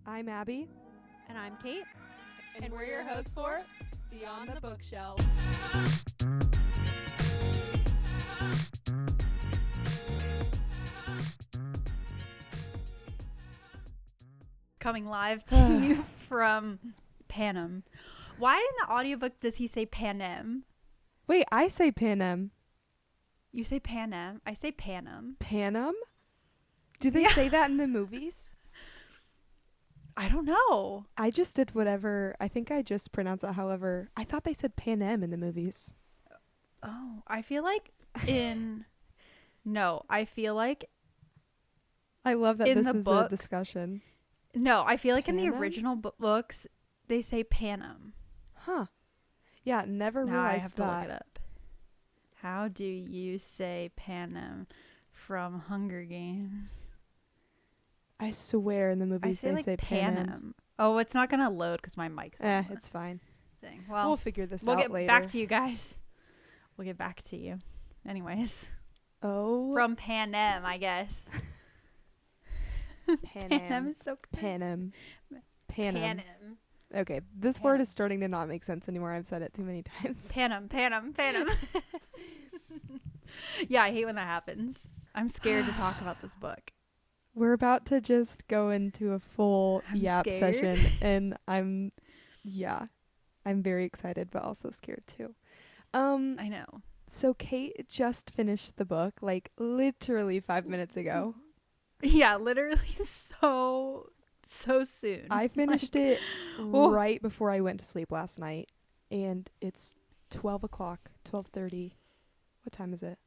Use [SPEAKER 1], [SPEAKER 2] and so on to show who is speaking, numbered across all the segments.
[SPEAKER 1] I'm Abby.
[SPEAKER 2] And I'm Kate.
[SPEAKER 3] And we're your hosts for Beyond the Bookshelf.
[SPEAKER 2] Coming live to you from Panem. Why in the audiobook does he say Panem?
[SPEAKER 1] Wait, I say Panem.
[SPEAKER 2] You say Panem. I say Panem.
[SPEAKER 1] Panem? Do they say that in the movies?
[SPEAKER 2] I don't know.
[SPEAKER 1] I just did whatever. I think I just pronounced it however. I thought they said Panem in the movies.
[SPEAKER 2] Oh, I feel like in... No, I feel like...
[SPEAKER 1] I love that
[SPEAKER 2] in
[SPEAKER 1] this
[SPEAKER 2] the
[SPEAKER 1] is
[SPEAKER 2] books,
[SPEAKER 1] a discussion.
[SPEAKER 2] No, I feel like
[SPEAKER 1] Panem?
[SPEAKER 2] in the original books, they say Panem.
[SPEAKER 1] Huh. Yeah, never
[SPEAKER 2] Now
[SPEAKER 1] realized
[SPEAKER 2] I have to look it up. How do you say Panem from Hunger Games?
[SPEAKER 1] I swear in the movies they
[SPEAKER 2] like
[SPEAKER 1] say Panem.
[SPEAKER 2] Oh, it's not gonna load because my mic's on the
[SPEAKER 1] It's fine.
[SPEAKER 2] thing. Well,
[SPEAKER 1] We'll figure this
[SPEAKER 2] we'll
[SPEAKER 1] out
[SPEAKER 2] get
[SPEAKER 1] later.
[SPEAKER 2] back to you guys. We'll get back to you. Anyways,
[SPEAKER 1] Oh.
[SPEAKER 2] from Panem, I guess.
[SPEAKER 1] Panem.
[SPEAKER 2] Panem is so good.
[SPEAKER 1] Panem.
[SPEAKER 2] Panem.
[SPEAKER 1] Okay, this
[SPEAKER 2] Panem.
[SPEAKER 1] word is starting to not make sense anymore. I've said it too many times.
[SPEAKER 2] Panem. Yeah, I hate when that happens. I'm scared to talk about this book.
[SPEAKER 1] We're about to just go into a full
[SPEAKER 2] I'm
[SPEAKER 1] yap
[SPEAKER 2] scared.
[SPEAKER 1] session, and I'm very excited, but also scared too.
[SPEAKER 2] I know.
[SPEAKER 1] So Kate just finished the book, like literally 5 minutes ago.
[SPEAKER 2] Yeah, literally so soon.
[SPEAKER 1] I finished it
[SPEAKER 2] oh.
[SPEAKER 1] right before I went to sleep last night, and it's 12 o'clock, 12:30. What time is it?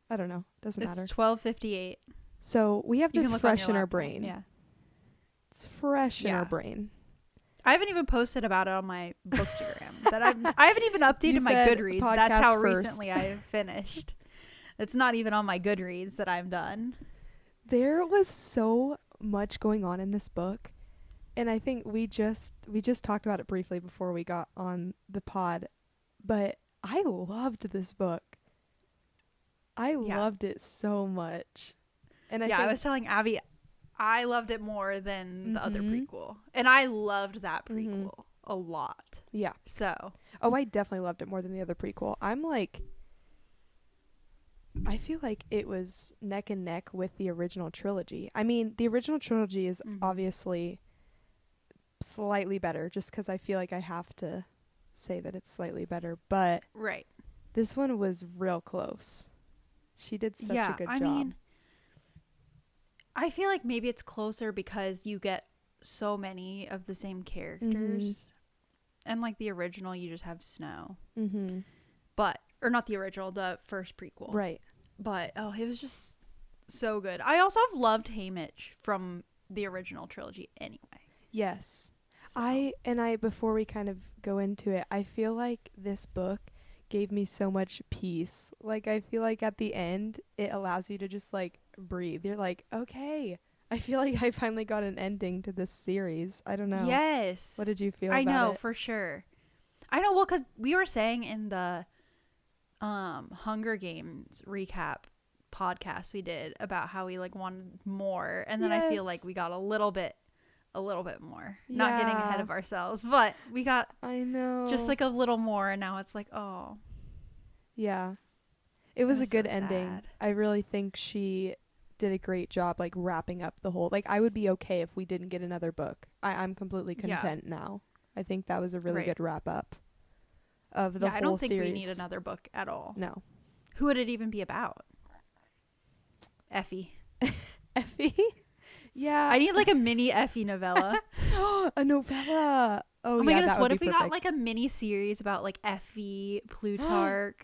[SPEAKER 1] I don't know. Doesn't matter.
[SPEAKER 2] It's 12:58.
[SPEAKER 1] So we have
[SPEAKER 2] You
[SPEAKER 1] this
[SPEAKER 2] can look
[SPEAKER 1] fresh
[SPEAKER 2] on
[SPEAKER 1] in
[SPEAKER 2] your
[SPEAKER 1] our
[SPEAKER 2] laptop.
[SPEAKER 1] brain.
[SPEAKER 2] Yeah.
[SPEAKER 1] It's fresh in
[SPEAKER 2] Yeah.
[SPEAKER 1] our brain.
[SPEAKER 2] I haven't even posted about it on my Bookstagram. I haven't even updated
[SPEAKER 1] You
[SPEAKER 2] my
[SPEAKER 1] said
[SPEAKER 2] Goodreads. That's
[SPEAKER 1] podcast
[SPEAKER 2] how
[SPEAKER 1] first.
[SPEAKER 2] recently I finished. It's not even on my Goodreads that I'm done.
[SPEAKER 1] There was so much going on in this book, and I think we just talked about it briefly before we got on the pod, but I loved this book. I loved it so much. And I
[SPEAKER 2] was telling Abby I loved it more than the other prequel. And I loved that prequel a lot.
[SPEAKER 1] Yeah.
[SPEAKER 2] So.
[SPEAKER 1] Oh, I definitely loved it more than the other prequel. I feel like it was neck and neck with the original trilogy. I mean, the original trilogy is obviously slightly better, just because I feel like I have to say that it's slightly better. But
[SPEAKER 2] right.
[SPEAKER 1] This one was real close. She did such a good job.
[SPEAKER 2] I mean, I feel like maybe it's closer because you get so many of the same characters. And like the original, you just have Snow. Or not the original, the first prequel.
[SPEAKER 1] Right.
[SPEAKER 2] But, it was just so good. I also have loved Haymitch from the original trilogy anyway.
[SPEAKER 1] Yes.
[SPEAKER 2] So.
[SPEAKER 1] Before we kind of go into it, I feel like this book gave me so much peace. Like, I feel like at the end, it allows you to just, like, breathe. You're like, okay, I feel like I finally got an ending to this series. I don't know.
[SPEAKER 2] Yes.
[SPEAKER 1] What did you feel about it?
[SPEAKER 2] I know, for sure. I know, well, because we were saying in the Hunger Games recap podcast we did about how we, like, wanted more. And then I feel like we got a little bit more. Not getting ahead of ourselves, but we got just like a little more, and now it's like, oh.
[SPEAKER 1] Yeah. It was a good
[SPEAKER 2] so
[SPEAKER 1] ending.
[SPEAKER 2] sad.
[SPEAKER 1] I really think she did a great job, like, wrapping up the whole, like, I would be okay if we didn't get another book. I'm completely content now. I think that was a really good wrap up of the whole series.
[SPEAKER 2] I don't think we need another book at all.
[SPEAKER 1] No.
[SPEAKER 2] Who would it even be about? Effie.
[SPEAKER 1] Effie? Yeah.
[SPEAKER 2] I need like a mini Effie novella.
[SPEAKER 1] A novella.
[SPEAKER 2] Oh my goodness, what if we got like a mini series about like Effie, Plutarch,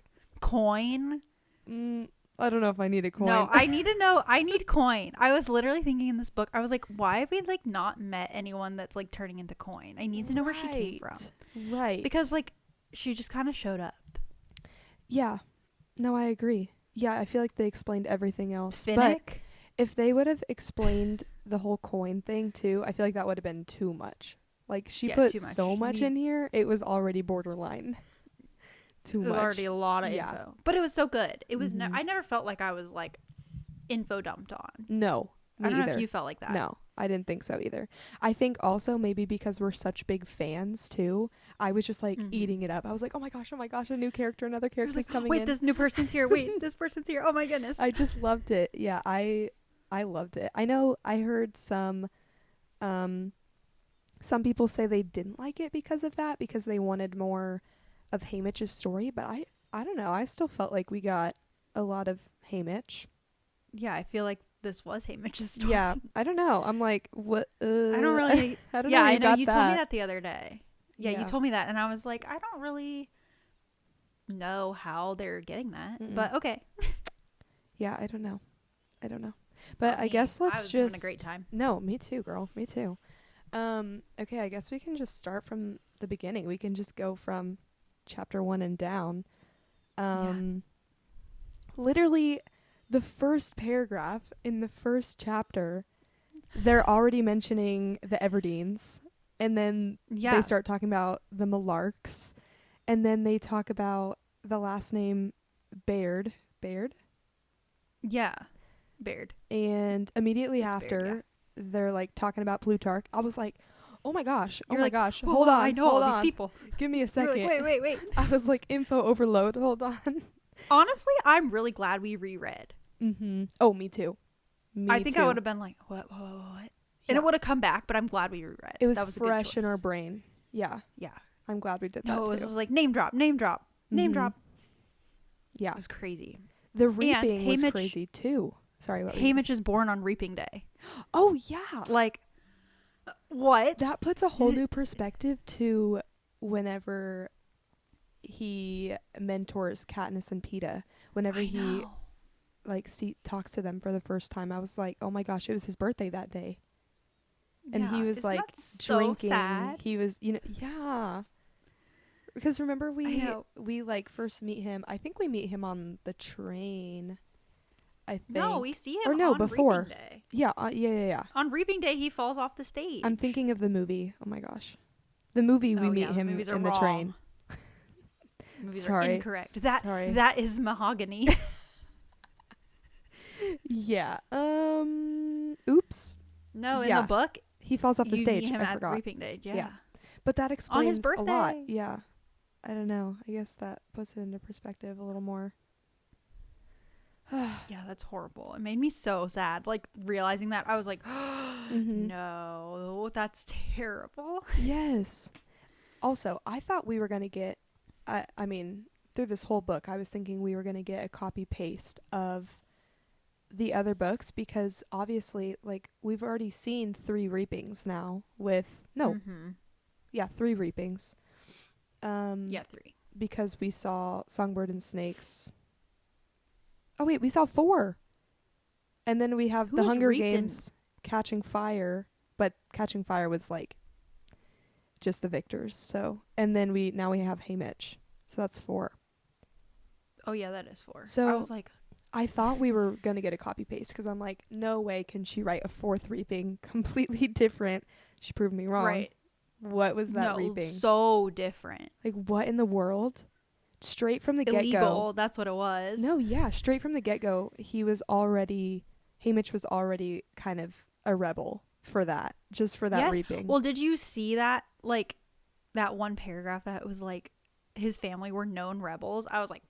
[SPEAKER 2] Coin?
[SPEAKER 1] I don't know if I need a coin.
[SPEAKER 2] No, I need to know. I need Coin. I was literally thinking in this book, I was like, why have we like not met anyone that's like turning into Coin? I need to know where she came from.
[SPEAKER 1] Right.
[SPEAKER 2] Because like she just kind of showed up.
[SPEAKER 1] Yeah. No, I agree. Yeah, I feel like they explained everything else.
[SPEAKER 2] Finnick.
[SPEAKER 1] But if they would have explained the whole coin thing too, I feel like that would have been too much. Like, she put so much in here, it was already borderline. Too much.
[SPEAKER 2] It was already a lot of info. But it was so good. It was I never felt like I was like info dumped on.
[SPEAKER 1] No.
[SPEAKER 2] I don't know
[SPEAKER 1] either.
[SPEAKER 2] if you felt like that.
[SPEAKER 1] No, I didn't think so either. I think also maybe because we're such big fans too, I was just like eating it up. I was like, oh my gosh, a new character, another character's coming
[SPEAKER 2] wait,
[SPEAKER 1] in.
[SPEAKER 2] this new person's here. Wait, this person's here. Oh my goodness.
[SPEAKER 1] I just loved it. Yeah, I loved it. I know I heard some people say they didn't like it because of that, because they wanted more of Haymitch's story, but I don't know. I still felt like we got a lot of Haymitch.
[SPEAKER 2] Yeah, I feel like this was Haymitch's story.
[SPEAKER 1] Yeah, I don't know. I'm like, what?
[SPEAKER 2] I don't really.
[SPEAKER 1] I don't
[SPEAKER 2] Yeah,
[SPEAKER 1] know.
[SPEAKER 2] I know
[SPEAKER 1] got
[SPEAKER 2] you told me that the other day. Yeah,
[SPEAKER 1] Yeah.
[SPEAKER 2] you told me that, and I was like, I don't really know how they're getting that, but okay.
[SPEAKER 1] Yeah, I don't know. But I guess
[SPEAKER 2] I
[SPEAKER 1] let's
[SPEAKER 2] was
[SPEAKER 1] just
[SPEAKER 2] having a great time.
[SPEAKER 1] No, me too, girl. Me too. Okay, I guess we can just start from the beginning. We can just go from chapter 1 and down. Literally the first paragraph in the first chapter, they're already mentioning the Everdeens, and then they start talking about the Malarks, and then they talk about the last name Baird.
[SPEAKER 2] Yeah, Baird.
[SPEAKER 1] And immediately
[SPEAKER 2] It's
[SPEAKER 1] after,
[SPEAKER 2] Baird,
[SPEAKER 1] they're like talking about Plutarch. I was like, oh my gosh,
[SPEAKER 2] You're like,
[SPEAKER 1] hold on,
[SPEAKER 2] I know
[SPEAKER 1] hold
[SPEAKER 2] all
[SPEAKER 1] on.
[SPEAKER 2] these people.
[SPEAKER 1] Give me a
[SPEAKER 2] You're
[SPEAKER 1] second.
[SPEAKER 2] like, wait.
[SPEAKER 1] I was like, info overload. Hold on.
[SPEAKER 2] Honestly, I'm really glad we reread.
[SPEAKER 1] Oh, me too.
[SPEAKER 2] I think I would have been like, what? And it would have come back, but I'm glad we reread.
[SPEAKER 1] It was
[SPEAKER 2] that was
[SPEAKER 1] fresh
[SPEAKER 2] a good
[SPEAKER 1] in our
[SPEAKER 2] choice.
[SPEAKER 1] brain. Yeah.
[SPEAKER 2] Yeah.
[SPEAKER 1] I'm glad we did that
[SPEAKER 2] No, it
[SPEAKER 1] too.
[SPEAKER 2] was just like name drop.
[SPEAKER 1] Yeah.
[SPEAKER 2] It was crazy.
[SPEAKER 1] The reaping was
[SPEAKER 2] Haymitch-
[SPEAKER 1] crazy too. Sorry, what were you
[SPEAKER 2] Haymitch is born on reaping day.
[SPEAKER 1] Oh, yeah.
[SPEAKER 2] Like, what?
[SPEAKER 1] That puts a whole new perspective to whenever he mentors Katniss and Peeta. Whenever he talks to them for the first time, I was like, oh my gosh, it was his birthday that day. And he was
[SPEAKER 2] isn't
[SPEAKER 1] like
[SPEAKER 2] that so
[SPEAKER 1] drinking.
[SPEAKER 2] sad?
[SPEAKER 1] He was, yeah. Because remember we like first meet him. I think we meet him on the train. I think.
[SPEAKER 2] No, we see him
[SPEAKER 1] or no,
[SPEAKER 2] on
[SPEAKER 1] before.
[SPEAKER 2] reaping day.
[SPEAKER 1] Yeah, yeah.
[SPEAKER 2] On reaping day, he falls off the stage.
[SPEAKER 1] I'm thinking of the movie. Oh my gosh. The movie we meet
[SPEAKER 2] the
[SPEAKER 1] him
[SPEAKER 2] movies are
[SPEAKER 1] in the
[SPEAKER 2] wrong.
[SPEAKER 1] train.
[SPEAKER 2] Movies
[SPEAKER 1] Sorry.
[SPEAKER 2] are incorrect.
[SPEAKER 1] Sorry.
[SPEAKER 2] That is mahogany.
[SPEAKER 1] Yeah. Oops.
[SPEAKER 2] No, in
[SPEAKER 1] Yeah.
[SPEAKER 2] the book,
[SPEAKER 1] He falls off the
[SPEAKER 2] you
[SPEAKER 1] stage.
[SPEAKER 2] meet him
[SPEAKER 1] I
[SPEAKER 2] at
[SPEAKER 1] forgot.
[SPEAKER 2] reaping day. Yeah.
[SPEAKER 1] Yeah. But that explains
[SPEAKER 2] on his birthday.
[SPEAKER 1] a lot. Yeah. I don't know. I guess that puts it into perspective a little more.
[SPEAKER 2] Yeah, that's horrible. It made me so sad. Like realizing that, I was like, no, that's terrible.
[SPEAKER 1] Yes. Also, I thought we were going to get, I mean, through this whole book, I was thinking we were going to get a copy paste of the other books, because obviously, like, we've already seen 3 reapings now with, 3 reapings.
[SPEAKER 2] Yeah, 3.
[SPEAKER 1] Because we saw Songbird and Snakes. Oh wait, we saw 4. And then we have the
[SPEAKER 2] Who's
[SPEAKER 1] Hunger
[SPEAKER 2] reaped
[SPEAKER 1] Games Catching Fire, but Catching Fire was like just the victors. So, and then now we have Haymitch. So that's 4.
[SPEAKER 2] Oh yeah, that is 4.
[SPEAKER 1] So
[SPEAKER 2] I was like,
[SPEAKER 1] I thought we were going to get a copy paste, because I'm like, no way can she write a 4th reaping completely different. She proved me wrong.
[SPEAKER 2] right.
[SPEAKER 1] What was that
[SPEAKER 2] No,
[SPEAKER 1] reaping?
[SPEAKER 2] so different.
[SPEAKER 1] Like, what in the world? Straight from the get-go.
[SPEAKER 2] Illegal, that's what it was.
[SPEAKER 1] No, yeah, straight from the get-go, Haymitch was already kind of a rebel for that, just for that reaping.
[SPEAKER 2] Well, did you see that, like, that one paragraph that was like, his family were known rebels? I was like,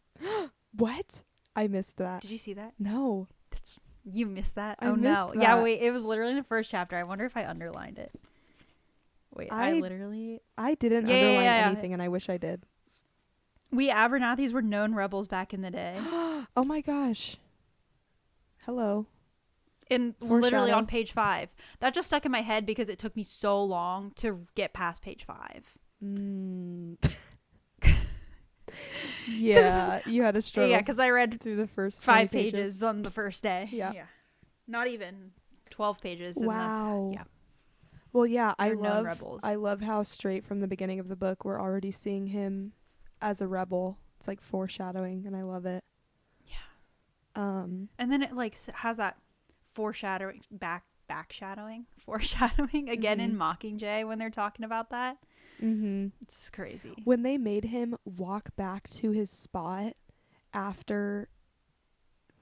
[SPEAKER 1] what? I missed that.
[SPEAKER 2] did you see that?
[SPEAKER 1] No.
[SPEAKER 2] You missed that?
[SPEAKER 1] I
[SPEAKER 2] Oh
[SPEAKER 1] missed
[SPEAKER 2] no.
[SPEAKER 1] that.
[SPEAKER 2] Yeah, wait, it was literally in the first chapter. I wonder if I underlined it. Wait, I
[SPEAKER 1] I
[SPEAKER 2] literally...
[SPEAKER 1] didn't
[SPEAKER 2] Yeah,
[SPEAKER 1] underline
[SPEAKER 2] yeah.
[SPEAKER 1] anything, and I wish I did.
[SPEAKER 2] We Abernathys were known rebels back in the day.
[SPEAKER 1] Oh my gosh. Hello.
[SPEAKER 2] And literally
[SPEAKER 1] Foreshadow.
[SPEAKER 2] on page 5. That just stuck in my head because it took me so long to get past page 5.
[SPEAKER 1] Yeah, you had a struggle.
[SPEAKER 2] Yeah, because I read
[SPEAKER 1] through the first
[SPEAKER 2] 5
[SPEAKER 1] 20
[SPEAKER 2] pages on the first day.
[SPEAKER 1] Yeah.
[SPEAKER 2] Not even 12 pages. And
[SPEAKER 1] Wow.
[SPEAKER 2] That's,
[SPEAKER 1] Well, yeah,
[SPEAKER 2] They're known rebels.
[SPEAKER 1] I love how straight from the beginning of the book we're already seeing him as a rebel. It's like foreshadowing, and I love it.
[SPEAKER 2] Yeah.
[SPEAKER 1] Um,
[SPEAKER 2] And then it like has that foreshadowing, foreshadowing again in Mockingjay when they're talking about that. It's crazy.
[SPEAKER 1] when they made him walk back to his spot after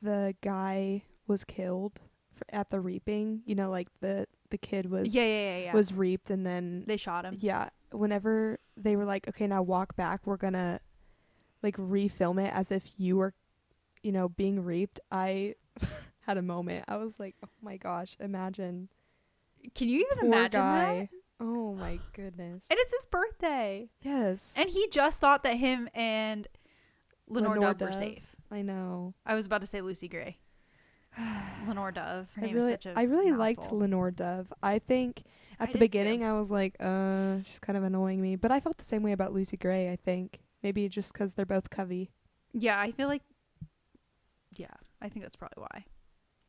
[SPEAKER 1] the guy was killed at the reaping, you know, like the kid was
[SPEAKER 2] Yeah.
[SPEAKER 1] was reaped, and then
[SPEAKER 2] They shot him.
[SPEAKER 1] yeah, whenever they were like, okay, now walk back, we're gonna like refilm it as if you were, you know, being reaped, I had a moment. I was like, oh my gosh, imagine.
[SPEAKER 2] Can you even
[SPEAKER 1] Poor
[SPEAKER 2] imagine
[SPEAKER 1] guy.
[SPEAKER 2] that?
[SPEAKER 1] Oh my goodness.
[SPEAKER 2] And it's his birthday.
[SPEAKER 1] Yes.
[SPEAKER 2] And he just thought that him and Lenore Dove were safe.
[SPEAKER 1] I know.
[SPEAKER 2] I was about to say Lucy Gray. Lenore Dove. Her
[SPEAKER 1] I
[SPEAKER 2] name is
[SPEAKER 1] really,
[SPEAKER 2] such a
[SPEAKER 1] I really liked
[SPEAKER 2] mouthful.
[SPEAKER 1] Lenore Dove. I think at
[SPEAKER 2] I
[SPEAKER 1] the
[SPEAKER 2] did
[SPEAKER 1] beginning
[SPEAKER 2] too.
[SPEAKER 1] I was like, she's kind of annoying me. But I felt the same way about Lucy Gray, I think. Maybe just because they're both Covey.
[SPEAKER 2] Yeah, I feel like. Yeah, I think that's probably why.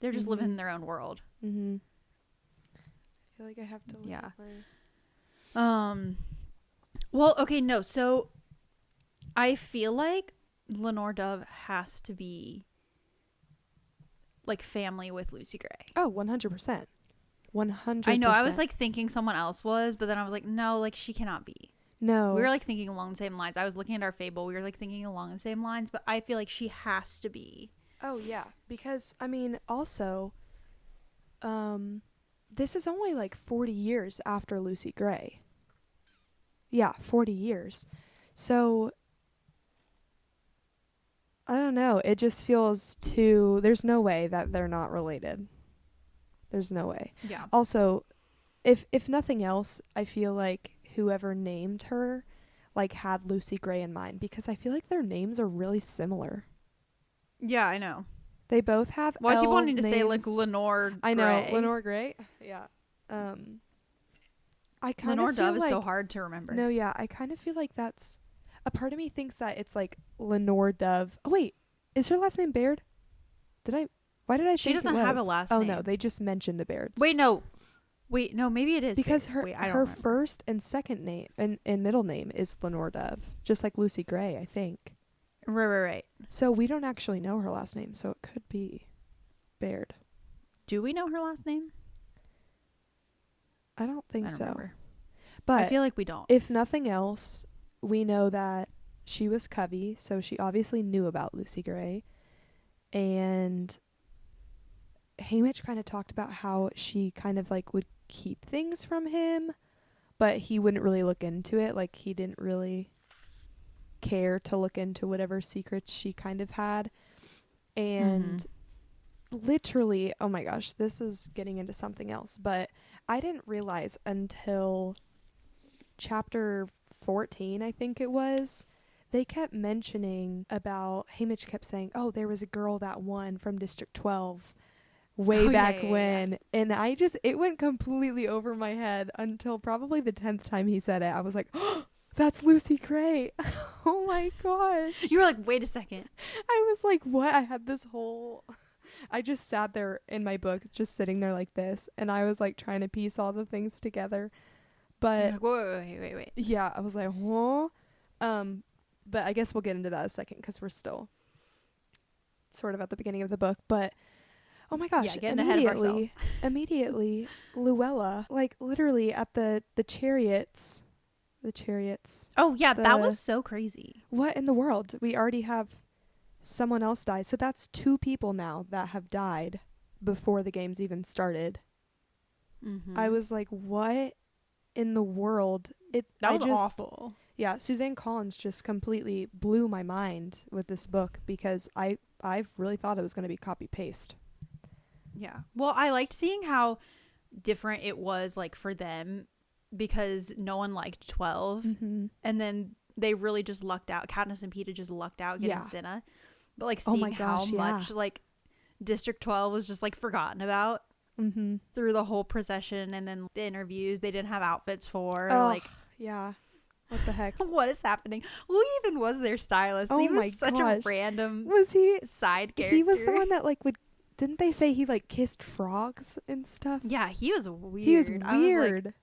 [SPEAKER 2] They're just living in their own world.
[SPEAKER 1] Mm-hmm. I feel like I have to look
[SPEAKER 2] Yeah.
[SPEAKER 1] at my...
[SPEAKER 2] Well, okay, no. So I feel like Lenore Dove has to be like family with Lucy Gray.
[SPEAKER 1] Oh, 100%. 100%.
[SPEAKER 2] I know. I was like thinking someone else was, but then I was like, no, like she cannot be.
[SPEAKER 1] No.
[SPEAKER 2] We were like thinking along the same lines. I was looking at our fable. We were like thinking along the same lines, but I feel like she has to be.
[SPEAKER 1] Oh, yeah. Because, I mean, also, this is only like 40 years after Lucy Gray. Yeah, 40 years. So, I don't know. It just feels too... There's no way that they're not related. There's no way.
[SPEAKER 2] Yeah.
[SPEAKER 1] Also, if nothing else, I feel like whoever named her like had Lucy Gray in mind, because I feel like their names are really similar.
[SPEAKER 2] Yeah, I know.
[SPEAKER 1] They both have
[SPEAKER 2] Well, I keep
[SPEAKER 1] L
[SPEAKER 2] wanting to say like
[SPEAKER 1] names.
[SPEAKER 2] Lenore Gray.
[SPEAKER 1] I know, Lenore Gray. Yeah. I kind
[SPEAKER 2] Lenore
[SPEAKER 1] of feel
[SPEAKER 2] Dove
[SPEAKER 1] like,
[SPEAKER 2] is so hard to remember.
[SPEAKER 1] No, yeah, I kind of feel like that's... A part of me thinks that it's like Lenore Dove. Oh wait, is her last name Baird? Why did I
[SPEAKER 2] She
[SPEAKER 1] think
[SPEAKER 2] doesn't
[SPEAKER 1] it was?
[SPEAKER 2] have a last
[SPEAKER 1] Oh
[SPEAKER 2] name.
[SPEAKER 1] no, they just mentioned the Bairds.
[SPEAKER 2] Wait, no, maybe it is
[SPEAKER 1] because
[SPEAKER 2] Baird. Wait, I don't
[SPEAKER 1] her
[SPEAKER 2] remember.
[SPEAKER 1] first and second name and middle name is Lenore Dove, just like Lucy Gray, I think.
[SPEAKER 2] Right.
[SPEAKER 1] So we don't actually know her last name, so it could be Baird.
[SPEAKER 2] Do we know her last name?
[SPEAKER 1] I don't think
[SPEAKER 2] I don't
[SPEAKER 1] so.
[SPEAKER 2] remember.
[SPEAKER 1] But
[SPEAKER 2] I feel like we don't.
[SPEAKER 1] if nothing else, we know that she was Covey, so she obviously knew about Lucy Gray. And Haymitch kind of talked about how she kind of like would keep things from him, but he wouldn't really look into it. Like he didn't really care to look into whatever secrets she kind of had. And literally, oh my gosh, this is getting into something else, but I didn't realize until chapter 14, I think it was, they kept mentioning about, Haymitch kept saying, oh, there was a girl that won from District 12 way back when. Yeah. And it went completely over my head until probably the 10th time he said it. I was like, oh, that's Lucy Gray. Oh my gosh.
[SPEAKER 2] You were like, wait a second.
[SPEAKER 1] I was like, what? I had this whole... I just sat there in my book, just sitting there like this, and I was like trying to piece all the things together. But
[SPEAKER 2] like, wait.
[SPEAKER 1] Yeah, I was like, huh? But I guess we'll get into that in a second because we're still sort of at the beginning of the book. But oh my gosh,
[SPEAKER 2] getting ahead of ourselves.
[SPEAKER 1] Immediately, Luella, like literally at the chariots. The chariots.
[SPEAKER 2] Oh yeah, that was so crazy.
[SPEAKER 1] What in the world? We already have someone else die. So that's 2 people now that have died before the games even started. I was like, what in the world?
[SPEAKER 2] That was awful.
[SPEAKER 1] Yeah, Suzanne Collins just completely blew my mind with this book because I really thought it was going to be copy paste.
[SPEAKER 2] Yeah. Well, I liked seeing how different it was like for them because no one liked 12 and then they really just lucked out. Katniss and Peeta just lucked out getting Cinna. But like seeing how much like District 12 was just like forgotten about through the whole procession and then the interviews they didn't have outfits for.
[SPEAKER 1] Yeah. What the heck?
[SPEAKER 2] What is happening? Who even was their stylist?
[SPEAKER 1] Oh
[SPEAKER 2] he was
[SPEAKER 1] my
[SPEAKER 2] such
[SPEAKER 1] gosh.
[SPEAKER 2] a random
[SPEAKER 1] was he
[SPEAKER 2] side character.
[SPEAKER 1] He was the one that like would... Didn't they say he like kissed frogs and stuff?
[SPEAKER 2] Yeah, he was weird.
[SPEAKER 1] He was weird.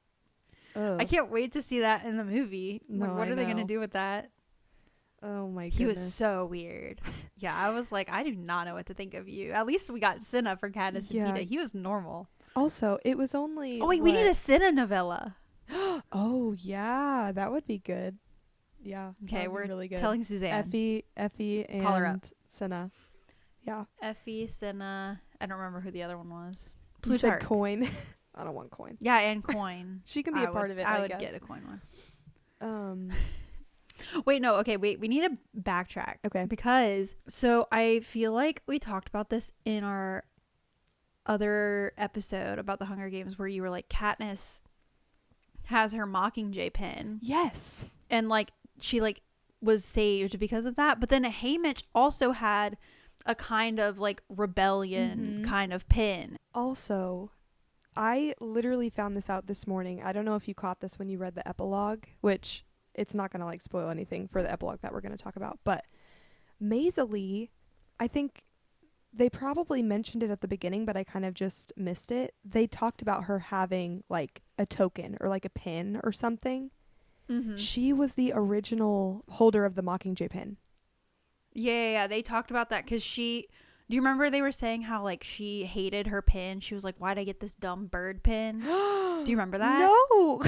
[SPEAKER 2] I can't wait to see that in the movie.
[SPEAKER 1] No,
[SPEAKER 2] like, what are they going to do with that?
[SPEAKER 1] Oh my goodness.
[SPEAKER 2] He was so weird. Yeah, I was like, I do not know what to think of you. At least we got Cinna for Katniss and Peeta. He was normal.
[SPEAKER 1] Also, it was only...
[SPEAKER 2] Oh, wait, we need a Cinna novella.
[SPEAKER 1] Oh, yeah. That would be good. Yeah.
[SPEAKER 2] Okay, we're
[SPEAKER 1] really good.
[SPEAKER 2] telling Suzanne.
[SPEAKER 1] Effie, and
[SPEAKER 2] Call her up.
[SPEAKER 1] Cinna. Yeah.
[SPEAKER 2] Effie, Cinna. I don't remember who the other one was.
[SPEAKER 1] You said
[SPEAKER 2] Plutarch.
[SPEAKER 1] coin. I don't want coin.
[SPEAKER 2] Yeah, and coin.
[SPEAKER 1] She can be a part of it,
[SPEAKER 2] I
[SPEAKER 1] I
[SPEAKER 2] would
[SPEAKER 1] guess.
[SPEAKER 2] get a coin one.
[SPEAKER 1] Um,
[SPEAKER 2] Wait, no. Okay, wait. We need to backtrack.
[SPEAKER 1] Okay.
[SPEAKER 2] Because, so I feel like we talked about this in our other episode about the Hunger Games where you were like, Katniss has her Mockingjay pin.
[SPEAKER 1] yes.
[SPEAKER 2] And, like, she, like, was saved because of that. But then Haymitch also had a kind of, like, rebellion kind of pin.
[SPEAKER 1] Also, I literally found this out this morning. I don't know if you caught this when you read the epilogue, which it's not going to like spoil anything for the epilogue that we're going to talk about. But Maisie, I think they probably mentioned it at the beginning, but I kind of just missed it. They talked about her having like a token or like a pin or something.
[SPEAKER 2] Mm-hmm.
[SPEAKER 1] She was the original holder of the Mockingjay pin.
[SPEAKER 2] Yeah. They talked about that because she... Do you remember they were saying how, like, she hated her pin? She was like, why'd I get this dumb bird pin? Do you remember that?
[SPEAKER 1] No!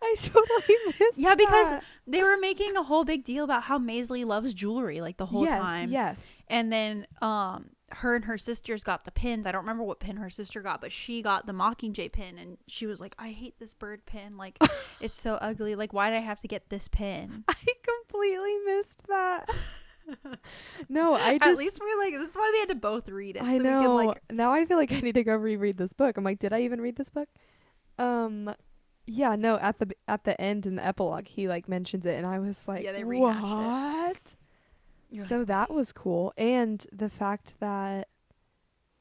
[SPEAKER 1] I totally missed
[SPEAKER 2] Yeah, because
[SPEAKER 1] that.
[SPEAKER 2] they were making a whole big deal about how Maisie loves jewelry, like, the whole time.
[SPEAKER 1] Yes.
[SPEAKER 2] And then her and her sisters got the pins. I don't remember what pin her sister got, but she got the Mockingjay pin, and she was like, I hate this bird pin. Like, it's so ugly. Like, why did I have to get this pin?
[SPEAKER 1] I completely missed that. No, I just...
[SPEAKER 2] At least we, like, this is why we had to both read it.
[SPEAKER 1] I
[SPEAKER 2] so
[SPEAKER 1] know.
[SPEAKER 2] we could, like...
[SPEAKER 1] Now I feel like I need to go reread this book. I'm like, did I even read this book? Yeah, no, at the end in the epilogue, he, like, mentions it, and I was like,
[SPEAKER 2] Yeah, they rehashed it.
[SPEAKER 1] what?
[SPEAKER 2] You're
[SPEAKER 1] So
[SPEAKER 2] like,
[SPEAKER 1] that was cool. And the fact that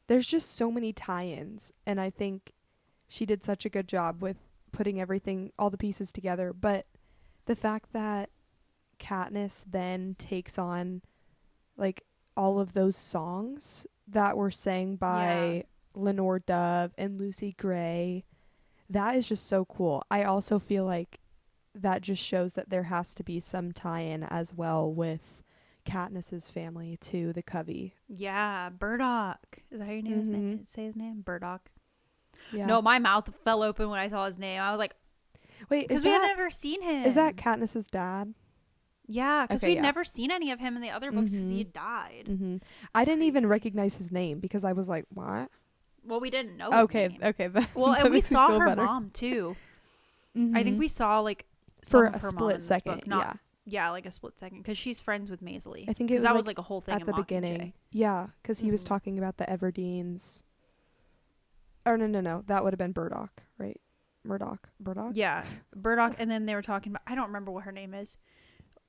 [SPEAKER 1] there's just so many tie-ins, and I think she did such a good job with putting everything, all the pieces together. But the fact that Katniss then takes on, like, all of those songs that were sang by Lenore Dove and Lucy Gray, that is just so cool. I also feel like that just shows that there has to be some tie-in as well with Katniss's family to the Covey.
[SPEAKER 2] Yeah, Burdock. Is that how your name is? Name? Say his name? Burdock.
[SPEAKER 1] Yeah.
[SPEAKER 2] No, my mouth fell open when I saw his name. I was like,
[SPEAKER 1] wait,
[SPEAKER 2] because we had never seen him.
[SPEAKER 1] Is that Katniss's dad?
[SPEAKER 2] Yeah, because
[SPEAKER 1] Okay,
[SPEAKER 2] we'd never seen any of him in the other books because he had died.
[SPEAKER 1] Mm-hmm. I didn't even
[SPEAKER 2] crazy.
[SPEAKER 1] recognize his name because I was like, what?
[SPEAKER 2] Well, we didn't know his name.
[SPEAKER 1] Okay.
[SPEAKER 2] Well,
[SPEAKER 1] that
[SPEAKER 2] and we
[SPEAKER 1] makes me
[SPEAKER 2] saw
[SPEAKER 1] feel
[SPEAKER 2] her
[SPEAKER 1] better.
[SPEAKER 2] mom too.
[SPEAKER 1] Mm-hmm.
[SPEAKER 2] I think we saw like
[SPEAKER 1] for
[SPEAKER 2] some of
[SPEAKER 1] a
[SPEAKER 2] her mom
[SPEAKER 1] split
[SPEAKER 2] in this
[SPEAKER 1] second.
[SPEAKER 2] book. Yeah, like a split second because she's friends with Maisie.
[SPEAKER 1] I think it was
[SPEAKER 2] that
[SPEAKER 1] like
[SPEAKER 2] was like a whole thing
[SPEAKER 1] at
[SPEAKER 2] in
[SPEAKER 1] the
[SPEAKER 2] Mockingjay.
[SPEAKER 1] beginning. Yeah, because he was talking about the Everdeens. Oh no, that would have been Burdock, right? Burdock.
[SPEAKER 2] Yeah, Burdock, and then they were talking about. I don't remember what her name is,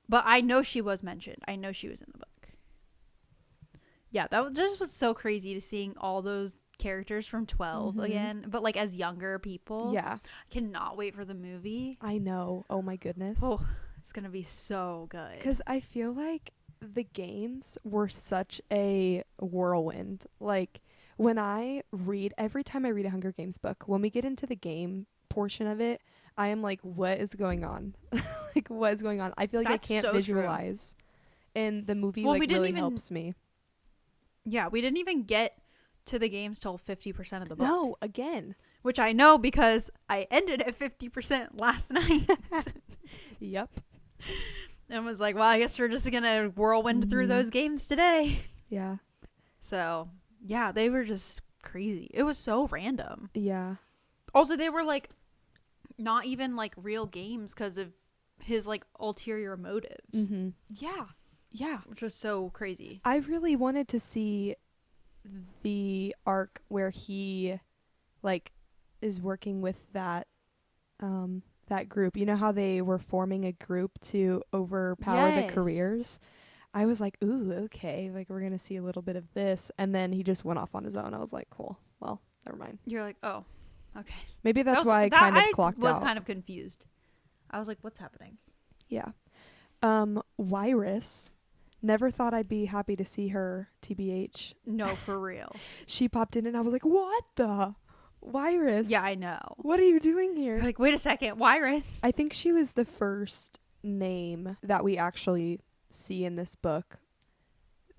[SPEAKER 2] but I know she was mentioned. I know she was in the book. Yeah, just was so crazy to seeing all those characters from 12 again, but like as younger people.
[SPEAKER 1] Yeah,
[SPEAKER 2] Cannot wait for the movie.
[SPEAKER 1] I know. Oh my goodness.
[SPEAKER 2] Oh, it's gonna be so good.
[SPEAKER 1] Because I feel like the games were such a whirlwind. Like when I read, every time I read a Hunger Games book, when we get into the game portion of it, I am like, what is going on? Like, what is going on? I feel like
[SPEAKER 2] That's
[SPEAKER 1] I can't
[SPEAKER 2] so
[SPEAKER 1] visualize. And the movie
[SPEAKER 2] Well, we didn't
[SPEAKER 1] really
[SPEAKER 2] even-
[SPEAKER 1] helps me.
[SPEAKER 2] Yeah, we didn't even get to the games till 50% of the book.
[SPEAKER 1] No, again.
[SPEAKER 2] Which I know because I ended at 50% last night.
[SPEAKER 1] Yep.
[SPEAKER 2] And was like, well, I guess we're just gonna whirlwind through those games today.
[SPEAKER 1] Yeah.
[SPEAKER 2] So yeah, they were just crazy. It was so random.
[SPEAKER 1] Yeah.
[SPEAKER 2] Also, they were like not even like real games because of his like ulterior motives,
[SPEAKER 1] Mm-hmm. Yeah.
[SPEAKER 2] which was so crazy.
[SPEAKER 1] I really wanted to see the arc where he like is working with that group. You know how they were forming a group to overpower the
[SPEAKER 2] Yes.
[SPEAKER 1] careers? I was like, ooh, okay, like we're gonna see a little bit of this, and then he just went off on his own. I was like, cool, well, never mind.
[SPEAKER 2] You're like, oh, okay.
[SPEAKER 1] Maybe that's why I kind of clocked
[SPEAKER 2] was
[SPEAKER 1] out.
[SPEAKER 2] kind of confused. I was like, what's happening?
[SPEAKER 1] Yeah. Wyrus, never thought I'd be happy to see her, TBH.
[SPEAKER 2] No, for real.
[SPEAKER 1] She popped in and I was like, what the? Wyrus?
[SPEAKER 2] Yeah, I know.
[SPEAKER 1] What are you doing here?
[SPEAKER 2] You're like, wait a second, Wyrus.
[SPEAKER 1] I think she was the first name that we actually see in this book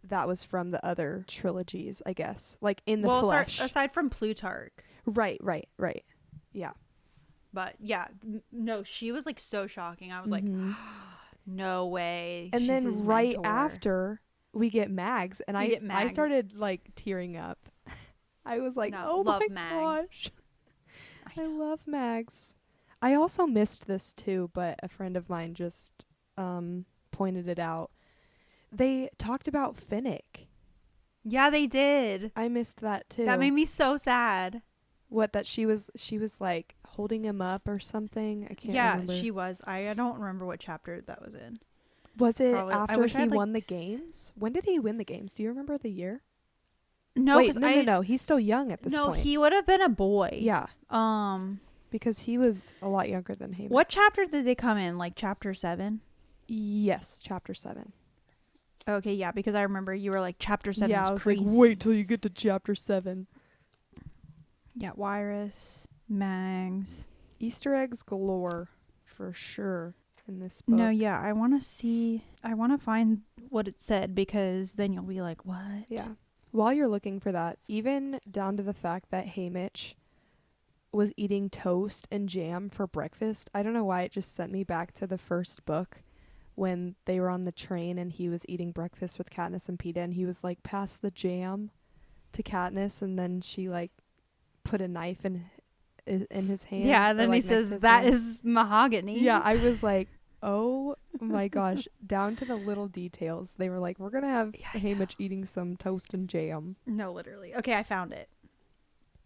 [SPEAKER 1] that was from the other trilogies, I guess. Like in the flesh.
[SPEAKER 2] Aside from Plutarch.
[SPEAKER 1] Right. Yeah.
[SPEAKER 2] But yeah, no, she was like so shocking. I was like, no way.
[SPEAKER 1] And
[SPEAKER 2] she's
[SPEAKER 1] then
[SPEAKER 2] his
[SPEAKER 1] right
[SPEAKER 2] mentor.
[SPEAKER 1] after we get Mags, and
[SPEAKER 2] We get
[SPEAKER 1] I
[SPEAKER 2] Mags.
[SPEAKER 1] started like tearing up. I was like,
[SPEAKER 2] No,
[SPEAKER 1] oh
[SPEAKER 2] love
[SPEAKER 1] my
[SPEAKER 2] Mags.
[SPEAKER 1] gosh, I love Mags. I also missed this too, but a friend of mine just pointed it out. They talked about Finnick.
[SPEAKER 2] Yeah, they did.
[SPEAKER 1] I missed that too.
[SPEAKER 2] That made me so sad.
[SPEAKER 1] What, that she was like holding him up or something? I can't remember.
[SPEAKER 2] She was. I don't remember what chapter that was in.
[SPEAKER 1] Was it
[SPEAKER 2] Probably. I
[SPEAKER 1] after
[SPEAKER 2] wish I
[SPEAKER 1] he
[SPEAKER 2] had, like,
[SPEAKER 1] won the games? When did he win the games? Do you remember the year?
[SPEAKER 2] No,
[SPEAKER 1] Wait, no. He's still young at this
[SPEAKER 2] No,
[SPEAKER 1] point.
[SPEAKER 2] he would have been a boy.
[SPEAKER 1] Yeah,
[SPEAKER 2] Um,
[SPEAKER 1] because he was a lot younger than Hamish.
[SPEAKER 2] what chapter did they come in? Like chapter 7?
[SPEAKER 1] Yes, chapter 7.
[SPEAKER 2] Okay, yeah, because I remember you were like chapter 7
[SPEAKER 1] Yeah,
[SPEAKER 2] was
[SPEAKER 1] I was
[SPEAKER 2] crazy.
[SPEAKER 1] like, wait till you get to chapter 7.
[SPEAKER 2] Yeah, Wirus, Mags.
[SPEAKER 1] Easter eggs galore, for sure, in this book.
[SPEAKER 2] No, yeah, I want to find what it said, because then you'll be like, what?
[SPEAKER 1] Yeah. While you're looking for that, even down to the fact that Hamish was eating toast and jam for breakfast, I don't know why it just sent me back to the first book when they were on the train and he was eating breakfast with Katniss and Peeta, and he was like, pass the jam to Katniss, and then she like put a knife in his hand.
[SPEAKER 2] Yeah, and
[SPEAKER 1] or,
[SPEAKER 2] then
[SPEAKER 1] like,
[SPEAKER 2] he
[SPEAKER 1] next to
[SPEAKER 2] says,
[SPEAKER 1] his
[SPEAKER 2] that
[SPEAKER 1] hand.
[SPEAKER 2] is mahogany.
[SPEAKER 1] Yeah, I was like, oh my gosh, down to the little details. They were like, we're gonna have Hamish eating some toast and jam.
[SPEAKER 2] No, literally. Okay, I found it.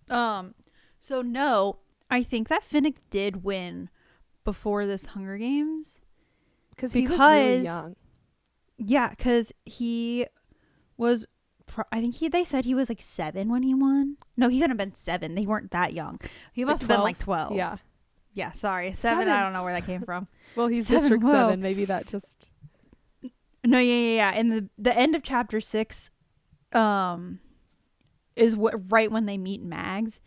[SPEAKER 2] So no, I think that Finnick did win before this Hunger Games.
[SPEAKER 1] Because he was really
[SPEAKER 2] Because-
[SPEAKER 1] young.
[SPEAKER 2] Yeah, because he was. I think they said he was like 7 when he won. No, he couldn't have been 7. They weren't that young. He must have been like 12.
[SPEAKER 1] Yeah.
[SPEAKER 2] Yeah, sorry. 7, I don't know where that came from.
[SPEAKER 1] Well, he's
[SPEAKER 2] 7,
[SPEAKER 1] District
[SPEAKER 2] whoa.
[SPEAKER 1] 7. Maybe that just...
[SPEAKER 2] No, yeah. In the end of chapter 6 is right when they meet Mags.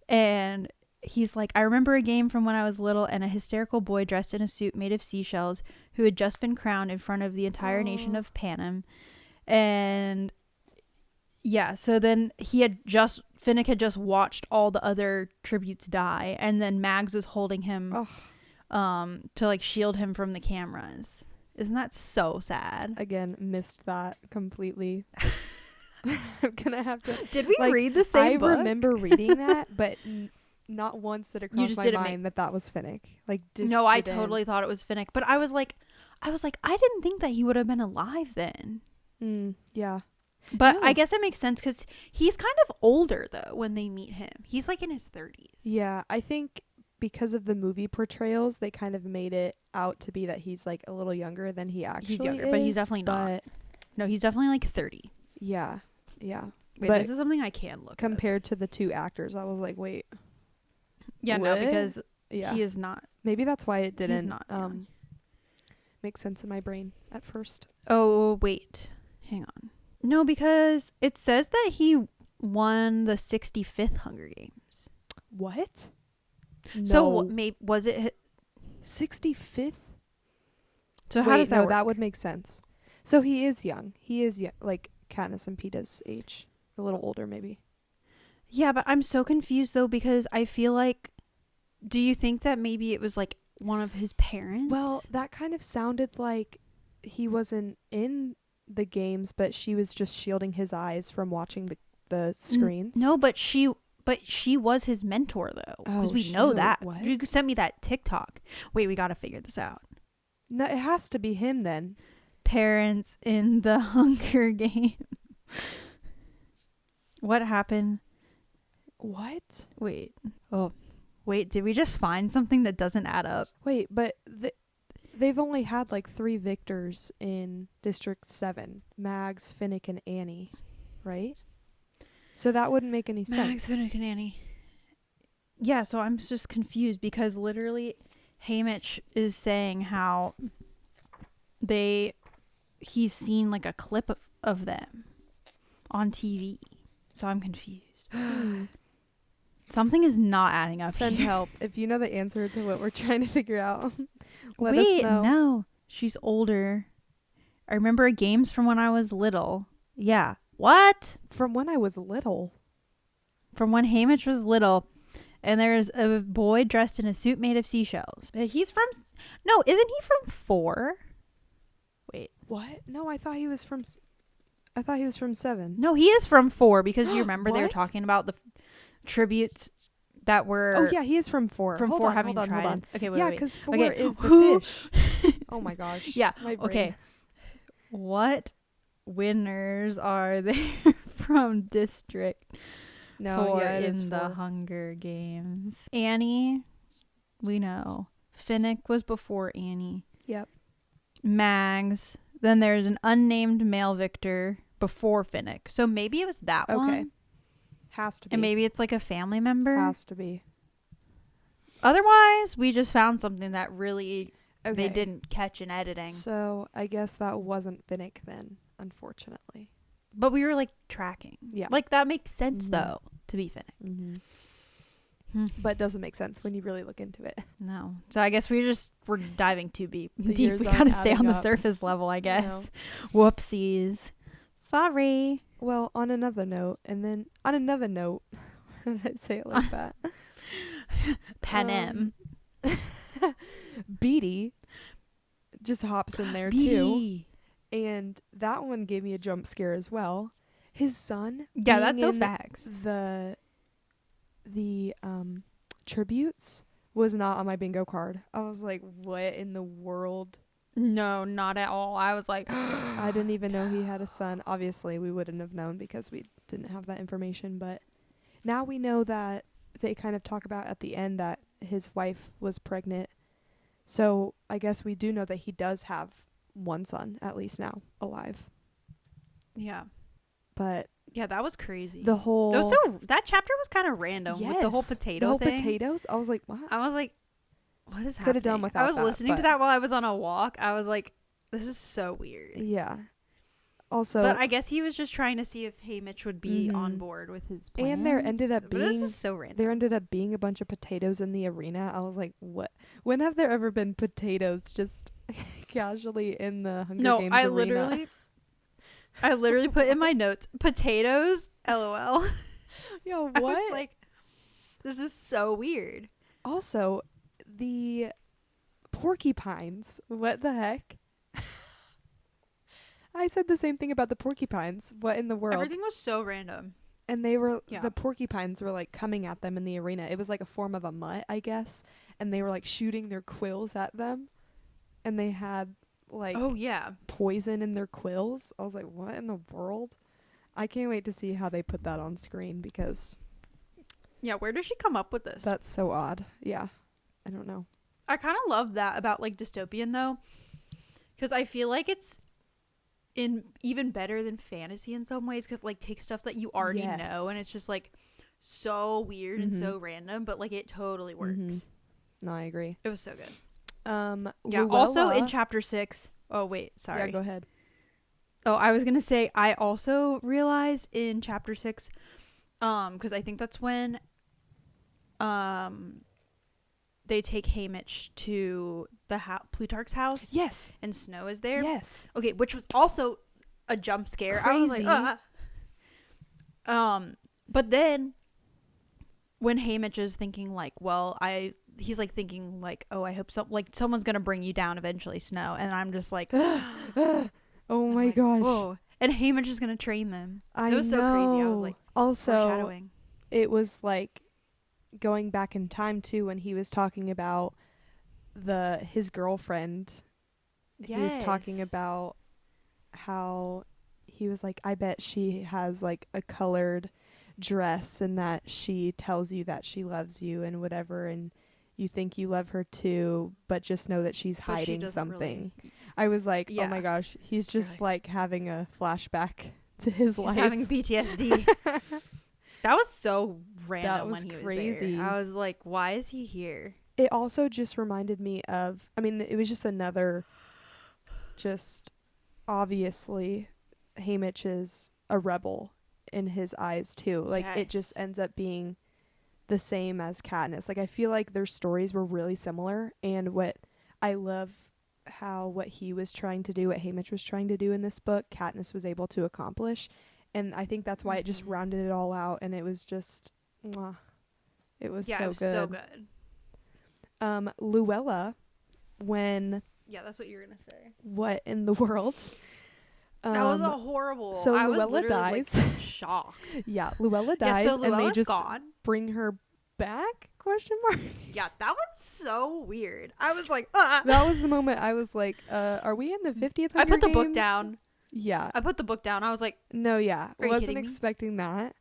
[SPEAKER 2] And he's like, I remember a game from when I was little and a hysterical boy dressed in a suit made of seashells who had just been crowned in front of the entire nation of Panem. And yeah, so then Finnick had just watched all the other tributes die, and then Mags was holding him to like shield him from the cameras. Isn't that so sad?
[SPEAKER 1] Again, missed that completely. I'm gonna have to...
[SPEAKER 2] Did we
[SPEAKER 1] like,
[SPEAKER 2] read the same book?
[SPEAKER 1] I remember reading that, but not once did it cross
[SPEAKER 2] just
[SPEAKER 1] my
[SPEAKER 2] didn't
[SPEAKER 1] mind that was Finnick. Like, just
[SPEAKER 2] No, I
[SPEAKER 1] didn't.
[SPEAKER 2] totally thought it was Finnick, but I was like, I didn't think that he would have been alive then.
[SPEAKER 1] Yeah.
[SPEAKER 2] But
[SPEAKER 1] No.
[SPEAKER 2] I guess it makes sense because he's kind of older though when they meet him. He's like in his 30s.
[SPEAKER 1] Yeah, I think because of the movie portrayals, they kind of made it out to be that he's like a little younger than he actually
[SPEAKER 2] He's younger,
[SPEAKER 1] is,
[SPEAKER 2] but he's definitely not.
[SPEAKER 1] but
[SPEAKER 2] No, he's definitely like 30.
[SPEAKER 1] yeah.
[SPEAKER 2] Wait,
[SPEAKER 1] But
[SPEAKER 2] this is something I can look up.
[SPEAKER 1] compared to the two actors, I was like, wait.
[SPEAKER 2] Yeah, no,
[SPEAKER 1] what?
[SPEAKER 2] because
[SPEAKER 1] Yeah.
[SPEAKER 2] he is not.
[SPEAKER 1] Maybe that's why it didn't
[SPEAKER 2] not young.
[SPEAKER 1] make sense in my brain at first.
[SPEAKER 2] Oh, wait. Hang on. No, because it says that he won the 65th Hunger Games.
[SPEAKER 1] What?
[SPEAKER 2] So
[SPEAKER 1] No.
[SPEAKER 2] maybe was it
[SPEAKER 1] 65th?
[SPEAKER 2] So how
[SPEAKER 1] Wait,
[SPEAKER 2] does that
[SPEAKER 1] no,
[SPEAKER 2] work?
[SPEAKER 1] that would make sense. So he is young. He is like Katniss and Peeta's age. A little older, maybe.
[SPEAKER 2] Yeah, but I'm so confused though because I feel like, do you think that maybe it was like one of his parents?
[SPEAKER 1] Well, that kind of sounded like he wasn't in the games, but she was just shielding his eyes from watching the screens.
[SPEAKER 2] No, but she was his mentor though, because
[SPEAKER 1] Oh,
[SPEAKER 2] we know
[SPEAKER 1] shoot,
[SPEAKER 2] that.
[SPEAKER 1] what?
[SPEAKER 2] You sent me that TikTok. Wait, we got to figure this out.
[SPEAKER 1] No, it has to be him then.
[SPEAKER 2] Parents in the Hunger Game. What happened?
[SPEAKER 1] What?
[SPEAKER 2] Wait. Oh, wait. Did we just find something that doesn't add up?
[SPEAKER 1] Wait, but they've only had like 3 victors in District 7. Mags, Finnick, and Annie. Right? So that wouldn't make any sense.
[SPEAKER 2] Finnick, and Annie. Yeah, so I'm just confused because literally Hamish is saying how he's seen like a clip of them on TV. So I'm confused. Something is not adding up.
[SPEAKER 1] Send
[SPEAKER 2] here.
[SPEAKER 1] help. If you know the answer to what we're trying to figure out, let us
[SPEAKER 2] Wait,
[SPEAKER 1] know.
[SPEAKER 2] no. She's older. I remember games from when I was little. Yeah. What?
[SPEAKER 1] From when I was little.
[SPEAKER 2] From when Hamish was little. And there's a boy dressed in a suit made of seashells. He's from... No, isn't he from 4? Wait.
[SPEAKER 1] What? No, I thought he was from... I thought he was from 7.
[SPEAKER 2] No, he is from 4 because do you remember they were
[SPEAKER 1] What?
[SPEAKER 2] talking about the tributes that were
[SPEAKER 1] Oh yeah, he is from 4.
[SPEAKER 2] from
[SPEAKER 1] hold
[SPEAKER 2] 4
[SPEAKER 1] on,
[SPEAKER 2] having
[SPEAKER 1] hold on, hold on.
[SPEAKER 2] tridents. Okay, wait,
[SPEAKER 1] Yeah,
[SPEAKER 2] wait.
[SPEAKER 1] because 4
[SPEAKER 2] Okay,
[SPEAKER 1] is the
[SPEAKER 2] who-
[SPEAKER 1] fish. Oh my gosh.
[SPEAKER 2] Yeah.
[SPEAKER 1] My brain.
[SPEAKER 2] Okay. What winners are there from District
[SPEAKER 1] No,
[SPEAKER 2] 4
[SPEAKER 1] yeah, it is
[SPEAKER 2] in the
[SPEAKER 1] 4.
[SPEAKER 2] Hunger Games? Annie, we know. Finnick was before Annie.
[SPEAKER 1] Yep.
[SPEAKER 2] Mags. Then there's an unnamed male victor before Finnick. So maybe it was that
[SPEAKER 1] Okay.
[SPEAKER 2] one.
[SPEAKER 1] Has to be.
[SPEAKER 2] And maybe it's like a family member.
[SPEAKER 1] Has to be.
[SPEAKER 2] Otherwise, we just found something that really
[SPEAKER 1] Okay.
[SPEAKER 2] they didn't catch in editing.
[SPEAKER 1] So I guess that wasn't Finnick then, unfortunately.
[SPEAKER 2] But we were like tracking.
[SPEAKER 1] Yeah.
[SPEAKER 2] Like that makes sense
[SPEAKER 1] Mhm.
[SPEAKER 2] though to be Finnick.
[SPEAKER 1] Mm-hmm.
[SPEAKER 2] Hmm.
[SPEAKER 1] But it doesn't make sense when you really look into it.
[SPEAKER 2] No. So I guess we're diving too deep.
[SPEAKER 1] The
[SPEAKER 2] Deep.
[SPEAKER 1] years
[SPEAKER 2] We
[SPEAKER 1] aren't
[SPEAKER 2] gotta stay on
[SPEAKER 1] adding
[SPEAKER 2] the
[SPEAKER 1] up.
[SPEAKER 2] surface level, I guess. Whoopsies. Sorry.
[SPEAKER 1] Well, on another note, how did I say it like that?
[SPEAKER 2] Panem.
[SPEAKER 1] Beatty just hops in there too.
[SPEAKER 2] Beatty.
[SPEAKER 1] And that one gave me a jump scare as well. His son.
[SPEAKER 2] Yeah, that's so
[SPEAKER 1] being in
[SPEAKER 2] facts.
[SPEAKER 1] The tributes was not on my bingo card. I was like, what in the world?
[SPEAKER 2] No, not at all. I was like,
[SPEAKER 1] I didn't even know he had a son. Obviously, we wouldn't have known because we didn't have that information. But now we know that they kind of talk about at the end that his wife was pregnant. So I guess we do know that he does have one son, at least now, alive.
[SPEAKER 2] yeah.
[SPEAKER 1] But
[SPEAKER 2] Yeah, that was crazy.
[SPEAKER 1] the whole...
[SPEAKER 2] It was so that chapter was kind of random with the whole
[SPEAKER 1] Yes,
[SPEAKER 2] potato
[SPEAKER 1] the whole
[SPEAKER 2] thing.
[SPEAKER 1] potatoes. I was like, what?
[SPEAKER 2] I was like, what is happening?
[SPEAKER 1] Coulda done
[SPEAKER 2] I
[SPEAKER 1] without
[SPEAKER 2] was
[SPEAKER 1] that,
[SPEAKER 2] listening to
[SPEAKER 1] but-
[SPEAKER 2] that while I was on a walk. I was like, this is so weird.
[SPEAKER 1] Yeah. Also...
[SPEAKER 2] But I guess he was just trying to see if Haymitch would be on
[SPEAKER 1] Mhm.
[SPEAKER 2] board with his plans.
[SPEAKER 1] And there ended up
[SPEAKER 2] But this
[SPEAKER 1] being...
[SPEAKER 2] is so random.
[SPEAKER 1] There ended up being a bunch of potatoes in the arena. I was like, what? When have there ever been potatoes just casually in the Hunger Games arena?
[SPEAKER 2] I literally put in my notes, potatoes, LOL.
[SPEAKER 1] Yo,
[SPEAKER 2] I
[SPEAKER 1] what?
[SPEAKER 2] was like, this is so weird.
[SPEAKER 1] Also, the porcupines. What the heck? I said the same thing about the porcupines. What in the world?
[SPEAKER 2] Everything was so random.
[SPEAKER 1] And they were...
[SPEAKER 2] Yeah.
[SPEAKER 1] The porcupines were, like, coming at them in the arena. It was like a form of a mutt, I guess. And they were, like, shooting their quills at them. And they had, like...
[SPEAKER 2] Oh, yeah.
[SPEAKER 1] poison in their quills. I was like, what in the world? I can't wait to see how they put that on screen because
[SPEAKER 2] Yeah, where does she come up with this?
[SPEAKER 1] that's so odd. Yeah. I don't know.
[SPEAKER 2] I kind of love that about, like, dystopian, though. Because I feel like it's even better than fantasy in some ways because like take stuff that you already
[SPEAKER 1] Yes.
[SPEAKER 2] know and it's just like so weird and
[SPEAKER 1] Mhm.
[SPEAKER 2] so random, but like it totally works.
[SPEAKER 1] Mhm. No, I agree.
[SPEAKER 2] It was so good.
[SPEAKER 1] Yeah.
[SPEAKER 2] Also in chapter 6. Oh wait, sorry.
[SPEAKER 1] Yeah, go ahead.
[SPEAKER 2] Oh, I was gonna say I also realized in chapter 6, because I think that's when they take Haymitch to the Plutarch's house.
[SPEAKER 1] Yes.
[SPEAKER 2] And Snow is there.
[SPEAKER 1] Yes.
[SPEAKER 2] Okay, which was also a jump scare. I was like,
[SPEAKER 1] Crazy.
[SPEAKER 2] but then when Haymitch is thinking like, well, he's like thinking like, oh, I hope someone's gonna bring you down eventually, Snow, and I'm just like,
[SPEAKER 1] Oh
[SPEAKER 2] I'm
[SPEAKER 1] my
[SPEAKER 2] like,
[SPEAKER 1] gosh.
[SPEAKER 2] whoa. And Haymitch is gonna train them.
[SPEAKER 1] I
[SPEAKER 2] It was so crazy. I was like,
[SPEAKER 1] also,
[SPEAKER 2] foreshadowing.
[SPEAKER 1] it was like going back in time too when he was talking about his girlfriend. He was talking
[SPEAKER 2] Yes.
[SPEAKER 1] about how he was like, I bet she has like a colored dress and that she tells you that she loves you and whatever, and you think you love her too, but just know that she's
[SPEAKER 2] But she
[SPEAKER 1] hiding
[SPEAKER 2] doesn't
[SPEAKER 1] something.
[SPEAKER 2] really-
[SPEAKER 1] I was like, oh
[SPEAKER 2] Yeah.
[SPEAKER 1] my gosh, he's
[SPEAKER 2] You're
[SPEAKER 1] just like having a flashback to his
[SPEAKER 2] He's
[SPEAKER 1] life.
[SPEAKER 2] having PTSD. That was so random
[SPEAKER 1] That was
[SPEAKER 2] when he was
[SPEAKER 1] crazy.
[SPEAKER 2] there. I was like, why is he here?
[SPEAKER 1] It also just reminded me of, I mean, it was just another, just obviously Haymitch is a rebel in his eyes too. Like it just
[SPEAKER 2] Yes.
[SPEAKER 1] ends up being the same as Katniss. Like I feel like their stories were really similar, and what I love how what he was trying to do, what Haymitch was trying to do in this book, Katniss was able to accomplish. And I think that's why it just
[SPEAKER 2] Mhm.
[SPEAKER 1] rounded it all out, and it was just, mwah. It was
[SPEAKER 2] Yeah,
[SPEAKER 1] so
[SPEAKER 2] it was
[SPEAKER 1] good.
[SPEAKER 2] so good.
[SPEAKER 1] Luella, when
[SPEAKER 2] Yeah, that's what you were gonna say.
[SPEAKER 1] what in the world?
[SPEAKER 2] That was a horrible.
[SPEAKER 1] So
[SPEAKER 2] I was
[SPEAKER 1] Luella
[SPEAKER 2] literally,
[SPEAKER 1] dies.
[SPEAKER 2] like, shocked.
[SPEAKER 1] Yeah, Luella
[SPEAKER 2] Yeah,
[SPEAKER 1] dies,
[SPEAKER 2] so
[SPEAKER 1] and they
[SPEAKER 2] Luella's
[SPEAKER 1] just
[SPEAKER 2] gone.
[SPEAKER 1] bring her back? Question mark.
[SPEAKER 2] Yeah, that was so weird. I was like, ah.
[SPEAKER 1] That was the moment I was like, are we in the 50th
[SPEAKER 2] I
[SPEAKER 1] Hunger
[SPEAKER 2] put the book
[SPEAKER 1] Games?
[SPEAKER 2] down.
[SPEAKER 1] Yeah.
[SPEAKER 2] I put the book down. I was like,
[SPEAKER 1] No, yeah.
[SPEAKER 2] Are you
[SPEAKER 1] Wasn't
[SPEAKER 2] kidding me?
[SPEAKER 1] expecting that.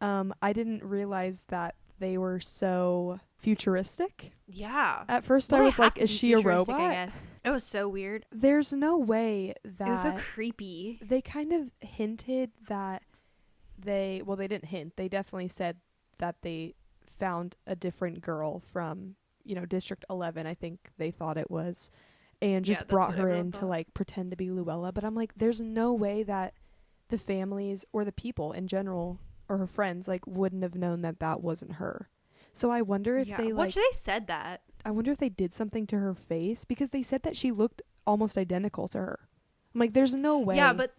[SPEAKER 1] I didn't realize that they were so futuristic.
[SPEAKER 2] yeah.
[SPEAKER 1] At first
[SPEAKER 2] Well,
[SPEAKER 1] I
[SPEAKER 2] they
[SPEAKER 1] was
[SPEAKER 2] have
[SPEAKER 1] like,
[SPEAKER 2] to
[SPEAKER 1] is
[SPEAKER 2] be
[SPEAKER 1] she a
[SPEAKER 2] futuristic, I
[SPEAKER 1] robot?
[SPEAKER 2] guess. It was so weird.
[SPEAKER 1] There's no way that
[SPEAKER 2] It was so creepy.
[SPEAKER 1] they kind of hinted that they didn't hint. They definitely said that they found a different girl from, District 11, I think they thought it was, and
[SPEAKER 2] Yeah,
[SPEAKER 1] just
[SPEAKER 2] that's
[SPEAKER 1] brought
[SPEAKER 2] what
[SPEAKER 1] her
[SPEAKER 2] everyone
[SPEAKER 1] in to
[SPEAKER 2] thought.
[SPEAKER 1] like pretend to be Luella. But I'm like, there's no way that the families or the people in general or her friends like wouldn't have known that that wasn't her. So I wonder if they like,
[SPEAKER 2] Which they said that.
[SPEAKER 1] I wonder if they did something to her face, because they said that she looked almost identical to her. I'm like, there's no way.
[SPEAKER 2] Yeah, but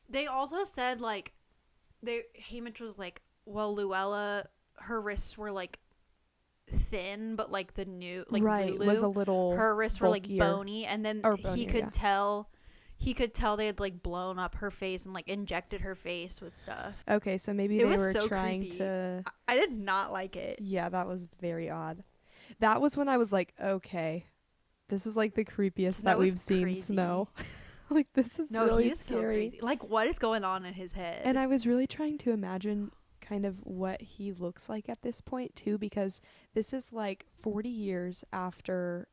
[SPEAKER 2] they also said like Haymitch was like, well, Luella, her wrists were like thin, but like the new like
[SPEAKER 1] right,
[SPEAKER 2] Lulu,
[SPEAKER 1] was a little
[SPEAKER 2] her wrists were like
[SPEAKER 1] bulkier.
[SPEAKER 2] bony, and then
[SPEAKER 1] Or
[SPEAKER 2] he
[SPEAKER 1] bonier,
[SPEAKER 2] could
[SPEAKER 1] yeah.
[SPEAKER 2] tell they had like blown up her face and like injected her face with stuff.
[SPEAKER 1] Okay, so maybe
[SPEAKER 2] It
[SPEAKER 1] they
[SPEAKER 2] was
[SPEAKER 1] were
[SPEAKER 2] so
[SPEAKER 1] trying
[SPEAKER 2] creepy.
[SPEAKER 1] to.
[SPEAKER 2] I did not like it.
[SPEAKER 1] Yeah, that was very odd. That was when I was like, okay, this is like the creepiest
[SPEAKER 2] Snow
[SPEAKER 1] that we've
[SPEAKER 2] is
[SPEAKER 1] seen
[SPEAKER 2] crazy.
[SPEAKER 1] Snow. Like, this is
[SPEAKER 2] No,
[SPEAKER 1] really
[SPEAKER 2] he is so
[SPEAKER 1] scary.
[SPEAKER 2] crazy. Like, what is going on in his head?
[SPEAKER 1] And I was really trying to imagine kind of what he looks like at this point too, because this is like 40 years after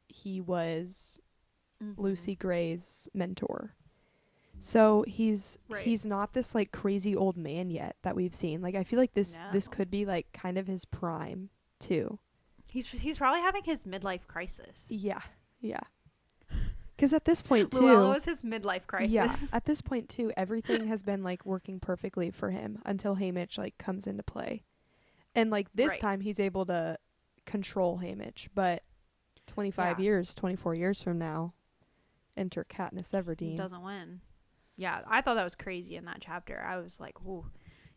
[SPEAKER 1] he was
[SPEAKER 2] Mhm.
[SPEAKER 1] Lucy Gray's mentor. So he's
[SPEAKER 2] Right.
[SPEAKER 1] not this like crazy old man yet that we've seen. Like, I feel like this
[SPEAKER 2] No.
[SPEAKER 1] could be like kind of his prime too.
[SPEAKER 2] He's probably having his midlife crisis.
[SPEAKER 1] Yeah. Because at this point too,
[SPEAKER 2] Luella was his midlife crisis.
[SPEAKER 1] yeah, at this point too, everything has been like working perfectly for him until Haymitch like comes into play, and like this
[SPEAKER 2] Right.
[SPEAKER 1] time he's able to control Haymitch. But 25
[SPEAKER 2] Yeah.
[SPEAKER 1] years, 24 years from now, enter Katniss
[SPEAKER 2] He
[SPEAKER 1] Everdeen.
[SPEAKER 2] doesn't win. Yeah, I thought that was crazy in that chapter. I was like, ooh,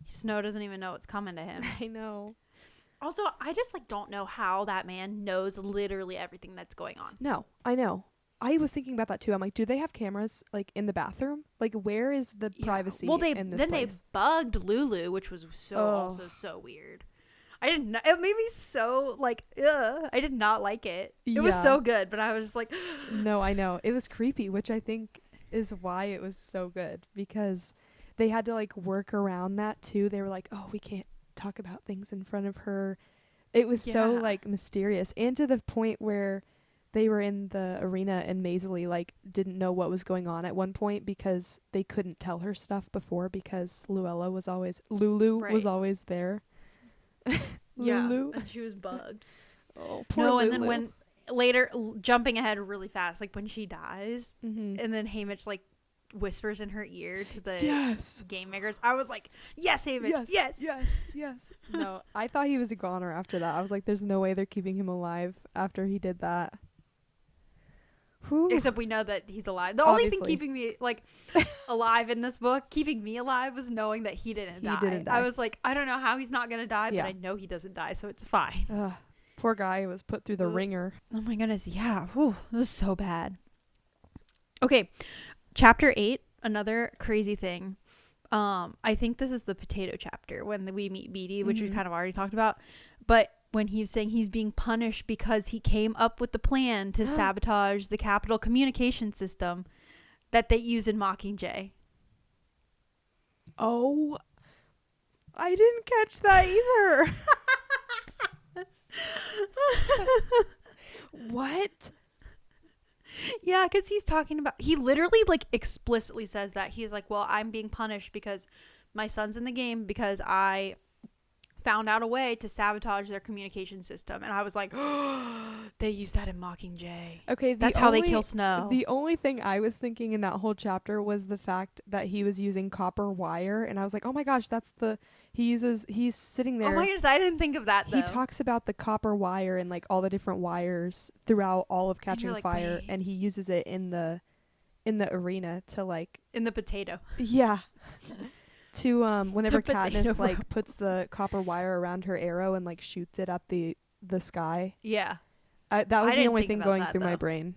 [SPEAKER 2] Snow doesn't even know what's coming to him.
[SPEAKER 1] I know.
[SPEAKER 2] Also, I just like don't know how that man knows literally everything that's going on.
[SPEAKER 1] No, I know. I was thinking about that too. I'm like, do they have cameras like in the bathroom? Like, where is the
[SPEAKER 2] Yeah.
[SPEAKER 1] privacy?
[SPEAKER 2] Well,
[SPEAKER 1] in this place?
[SPEAKER 2] they bugged Lulu, which was also so weird. I didn't. It made me so like, ugh. I did not like it. It was
[SPEAKER 1] Yeah.
[SPEAKER 2] so good, but I was just like,
[SPEAKER 1] No, I know. It was creepy, which I think is why it was so good, because they had to like work around that too. They were like, oh, we can't talk about things in front of her. It was so
[SPEAKER 2] Yeah.
[SPEAKER 1] like mysterious, and to the point where they were in the arena and Maisley like didn't know what was going on at one point because they couldn't tell her stuff before because Lulu was always there. Lulu.
[SPEAKER 2] and she was bugged.
[SPEAKER 1] Oh, poor
[SPEAKER 2] No,
[SPEAKER 1] Lulu.
[SPEAKER 2] and then when later, jumping ahead really fast, like when she dies,
[SPEAKER 1] Mhm.
[SPEAKER 2] and then Haymitch like whispers in her ear to the
[SPEAKER 1] Yes.
[SPEAKER 2] game makers, I was like, yes, Haymitch, yes.
[SPEAKER 1] No, I thought he was a goner after that. I was like, there's no way they're keeping him alive after he did that. Whew.
[SPEAKER 2] Except we know that he's alive. The only thing
[SPEAKER 1] Obviously.
[SPEAKER 2] keeping me like alive in this book, keeping me alive, was knowing that he didn't die.
[SPEAKER 1] didn't die.
[SPEAKER 2] I was like, I don't know how he's not gonna die,
[SPEAKER 1] Yeah.
[SPEAKER 2] but I know he doesn't die, so it's fine.
[SPEAKER 1] Ugh, poor guy was put through the
[SPEAKER 2] Ugh.
[SPEAKER 1] ringer.
[SPEAKER 2] Oh my goodness, yeah. Whew, it was so bad. Okay, chapter 8, another crazy thing. I think this is the potato chapter when we meet Beatty, which we
[SPEAKER 1] Mhm.
[SPEAKER 2] kind of already talked about. But when he's saying he's being punished because he came up with the plan to sabotage the Capitol communication system that they use in Mockingjay.
[SPEAKER 1] Oh, I didn't catch that either. What?
[SPEAKER 2] Yeah, because he's talking about, he literally like explicitly says that. He's like, well, I'm being punished because my son's in the game because I found out a way to sabotage their communication system. And I was like, they use that in Mockingjay.
[SPEAKER 1] Okay,
[SPEAKER 2] That's how they kill Snow.
[SPEAKER 1] The only thing I was thinking in that whole chapter was the fact that he was using copper wire, and I was like, oh my gosh, he's sitting there.
[SPEAKER 2] Oh my goodness, I didn't think of that though.
[SPEAKER 1] He talks about the copper wire and like all the different wires throughout all of Catching
[SPEAKER 2] like,
[SPEAKER 1] Fire,
[SPEAKER 2] wait.
[SPEAKER 1] and he uses it in the arena to like,
[SPEAKER 2] in the potato.
[SPEAKER 1] yeah, to whenever
[SPEAKER 2] The potato
[SPEAKER 1] Katniss like
[SPEAKER 2] rope.
[SPEAKER 1] puts the copper wire around her arrow and like shoots it at the sky.
[SPEAKER 2] Yeah.
[SPEAKER 1] That
[SPEAKER 2] I
[SPEAKER 1] was the
[SPEAKER 2] didn't
[SPEAKER 1] only
[SPEAKER 2] think
[SPEAKER 1] thing
[SPEAKER 2] about
[SPEAKER 1] going
[SPEAKER 2] that,
[SPEAKER 1] through my
[SPEAKER 2] though.
[SPEAKER 1] brain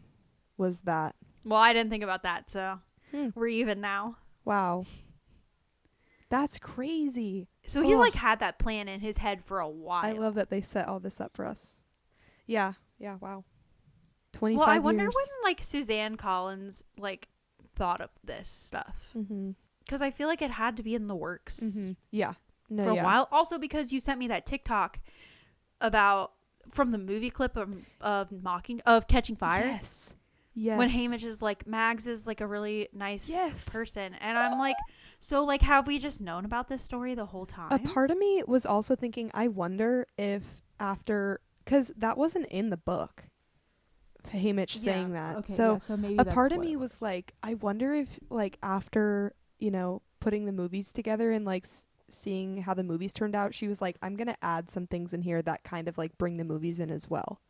[SPEAKER 1] was that.
[SPEAKER 2] Well, I didn't think about that, so we're even now.
[SPEAKER 1] Wow. That's crazy.
[SPEAKER 2] So he's
[SPEAKER 1] Ugh.
[SPEAKER 2] like had that plan in his head for a while.
[SPEAKER 1] I love that they set all this up for us. Yeah. Yeah. Wow. 25
[SPEAKER 2] Well, I wonder
[SPEAKER 1] years.
[SPEAKER 2] when like Suzanne Collins like thought of this stuff, because I feel like it had to be in the works
[SPEAKER 1] Yeah. No,
[SPEAKER 2] for a
[SPEAKER 1] yeah.
[SPEAKER 2] while. Also, because you sent me that TikTok about from the movie clip of Catching Fire.
[SPEAKER 1] Yes. Yes.
[SPEAKER 2] When Hamish is like, Mags is like a really nice
[SPEAKER 1] Yes.
[SPEAKER 2] person, and I'm like, so like, have we just known about this story the whole time?
[SPEAKER 1] A part of me was also thinking, I wonder if after, because that wasn't in the book, Hamish saying that.
[SPEAKER 4] Okay,
[SPEAKER 1] so
[SPEAKER 4] yeah, so maybe
[SPEAKER 1] a
[SPEAKER 4] that's
[SPEAKER 1] part of
[SPEAKER 4] what
[SPEAKER 1] me
[SPEAKER 4] it
[SPEAKER 1] was like, I wonder if like after, putting the movies together and like seeing how the movies turned out, she was like, I'm going to add some things in here that kind of like bring the movies in as well.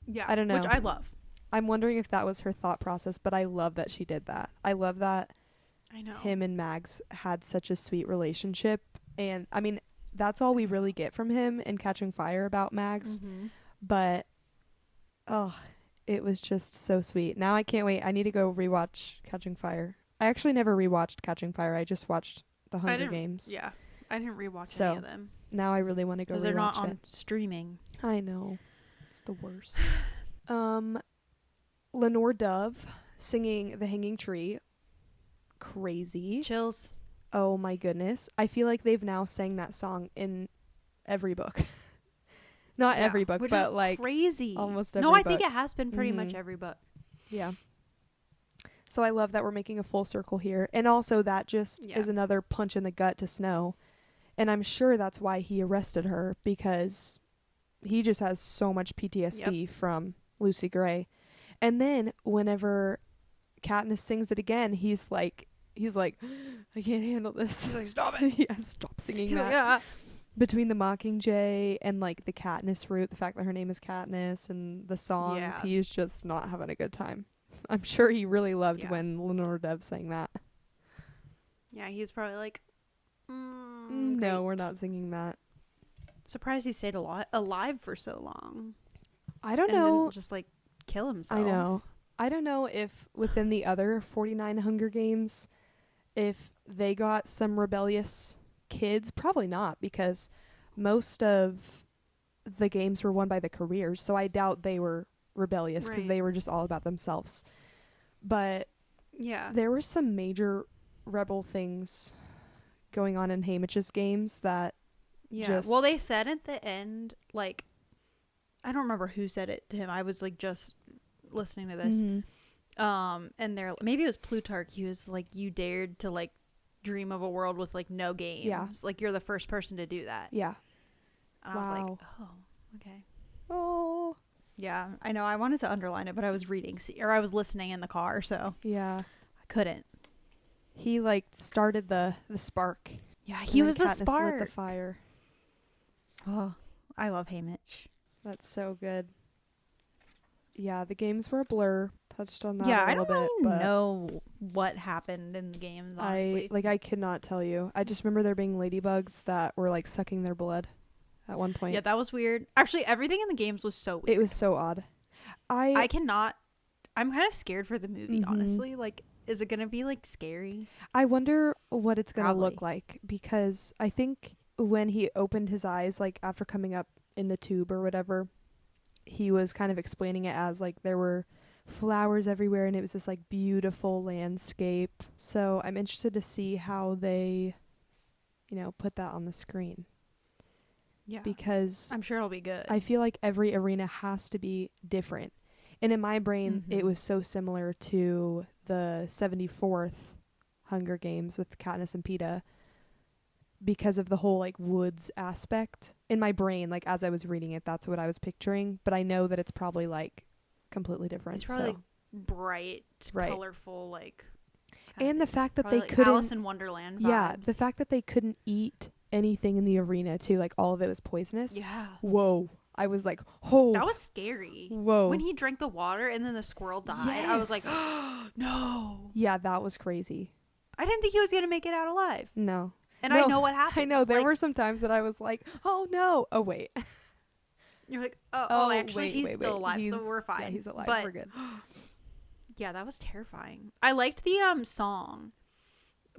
[SPEAKER 2] Yeah,
[SPEAKER 1] I don't know.
[SPEAKER 2] which I love.
[SPEAKER 1] I'm wondering if that was her thought process, but I love that she did that. I love that
[SPEAKER 2] I know
[SPEAKER 1] him and Mags had such a sweet relationship. And I mean, that's all we really get from him in Catching Fire about Mags. But, it was just so sweet. Now I can't wait. I need to go rewatch Catching Fire. I actually never rewatched Catching Fire. I just watched The Hunger Games.
[SPEAKER 2] Yeah, I didn't rewatch
[SPEAKER 1] So,
[SPEAKER 2] any of them
[SPEAKER 1] Now I really want to go rewatch
[SPEAKER 2] because they're not
[SPEAKER 1] it.
[SPEAKER 2] on streaming.
[SPEAKER 1] I know. It's the worst. Lenore Dove singing The Hanging Tree. Crazy.
[SPEAKER 2] Chills.
[SPEAKER 1] Oh my goodness. I feel like they've now sang that song in every book. Not
[SPEAKER 2] Yeah,
[SPEAKER 1] every book,
[SPEAKER 2] which
[SPEAKER 1] but
[SPEAKER 2] is
[SPEAKER 1] like
[SPEAKER 2] crazy.
[SPEAKER 1] almost every
[SPEAKER 2] No, I think
[SPEAKER 1] book.
[SPEAKER 2] it has been pretty much
[SPEAKER 1] Mhm.
[SPEAKER 2] every book.
[SPEAKER 1] Yeah. So I love that we're making a full circle here. And also that just is another punch in the gut to Snow. And I'm sure that's why he arrested her, because he just has so much PTSD from Lucy Gray. And then whenever Katniss sings it again, he's like, I can't handle this.
[SPEAKER 2] He's like, stop it.
[SPEAKER 1] Yeah, stop singing that.
[SPEAKER 2] Yeah.
[SPEAKER 1] Between the Mockingjay and like the Katniss route, the fact that her name is Katniss and the songs, he's just not having a good time. I'm sure he really loved when Lenore Dove sang that.
[SPEAKER 2] Yeah, he was probably like,
[SPEAKER 1] no, we're not singing that.
[SPEAKER 2] Surprised he stayed alive for so long.
[SPEAKER 1] I don't
[SPEAKER 2] and
[SPEAKER 1] know.
[SPEAKER 2] didn't just like kill himself.
[SPEAKER 1] I know. I don't know if within the other 49 Hunger Games, if they got some rebellious kids. Probably not, because most of the games were won by the careers, so I doubt they were rebellious because they were just all about themselves. But there were some major rebel things going on in Hamish's games that
[SPEAKER 2] well, they said at the end, like, I don't remember who said it to him. I was like just listening to this. And they're, maybe it was Plutarch. He was like, you dared to like dream of a world with like no games. Like, you're the first person to do that.
[SPEAKER 1] And
[SPEAKER 2] I was like, oh, okay.
[SPEAKER 1] Oh.
[SPEAKER 2] Yeah, I know. I wanted to underline it, but I was I was listening in the car, so I couldn't.
[SPEAKER 1] He like started the spark.
[SPEAKER 2] Yeah, he was the
[SPEAKER 1] Katniss
[SPEAKER 2] spark.
[SPEAKER 1] lit the fire.
[SPEAKER 2] Oh, I love Hamish.
[SPEAKER 1] That's so good. Yeah, the games were a blur. Touched on that
[SPEAKER 2] Yeah,
[SPEAKER 1] a
[SPEAKER 2] I
[SPEAKER 1] little
[SPEAKER 2] don't
[SPEAKER 1] bit.
[SPEAKER 2] really
[SPEAKER 1] but
[SPEAKER 2] know what happened in the games, honestly.
[SPEAKER 1] I could not tell you. I just remember there being ladybugs that were like sucking their blood at one point.
[SPEAKER 2] Yeah, that was weird. Actually, everything in the games was so weird.
[SPEAKER 1] It was so odd. I'm
[SPEAKER 2] kind of scared for the movie, honestly. Like, is it going to be like scary?
[SPEAKER 1] I wonder what it's going to look like, because I think when he opened his eyes, like after coming up in the tube or whatever, he was kind of explaining it as like there were flowers everywhere and it was this like beautiful landscape. So I'm interested to see how they, put that on the screen.
[SPEAKER 2] Yeah.
[SPEAKER 1] Because
[SPEAKER 2] I'm sure it'll be good.
[SPEAKER 1] I feel like every arena has to be different. And in my brain, it was so similar to the 74th Hunger Games with Katniss and Peeta, because of the whole like woods aspect. In my brain, like as I was reading it, that's what I was picturing. But I know that it's probably like completely different.
[SPEAKER 2] It's probably like bright, colorful, like.
[SPEAKER 1] And the fact that they
[SPEAKER 2] like
[SPEAKER 1] couldn't.
[SPEAKER 2] Alice in Wonderland vibes.
[SPEAKER 1] Yeah, the fact that they couldn't eat anything in the arena too, like all of it was poisonous.
[SPEAKER 2] Yeah.
[SPEAKER 1] Whoa. I was like, oh.
[SPEAKER 2] That was scary.
[SPEAKER 1] Whoa.
[SPEAKER 2] When he drank the water and then the squirrel died, I was like, oh, no.
[SPEAKER 1] Yeah, that was crazy.
[SPEAKER 2] I didn't think he was going to make it out alive.
[SPEAKER 1] No.
[SPEAKER 2] And I know what happened.
[SPEAKER 1] I know. There were some times that I was like, oh no. Oh, wait.
[SPEAKER 2] You're like, oh actually,
[SPEAKER 1] wait,
[SPEAKER 2] he's still alive, so we're fine.
[SPEAKER 1] Yeah, he's alive.
[SPEAKER 2] But,
[SPEAKER 1] we're good.
[SPEAKER 2] Yeah, that was terrifying. I liked the song.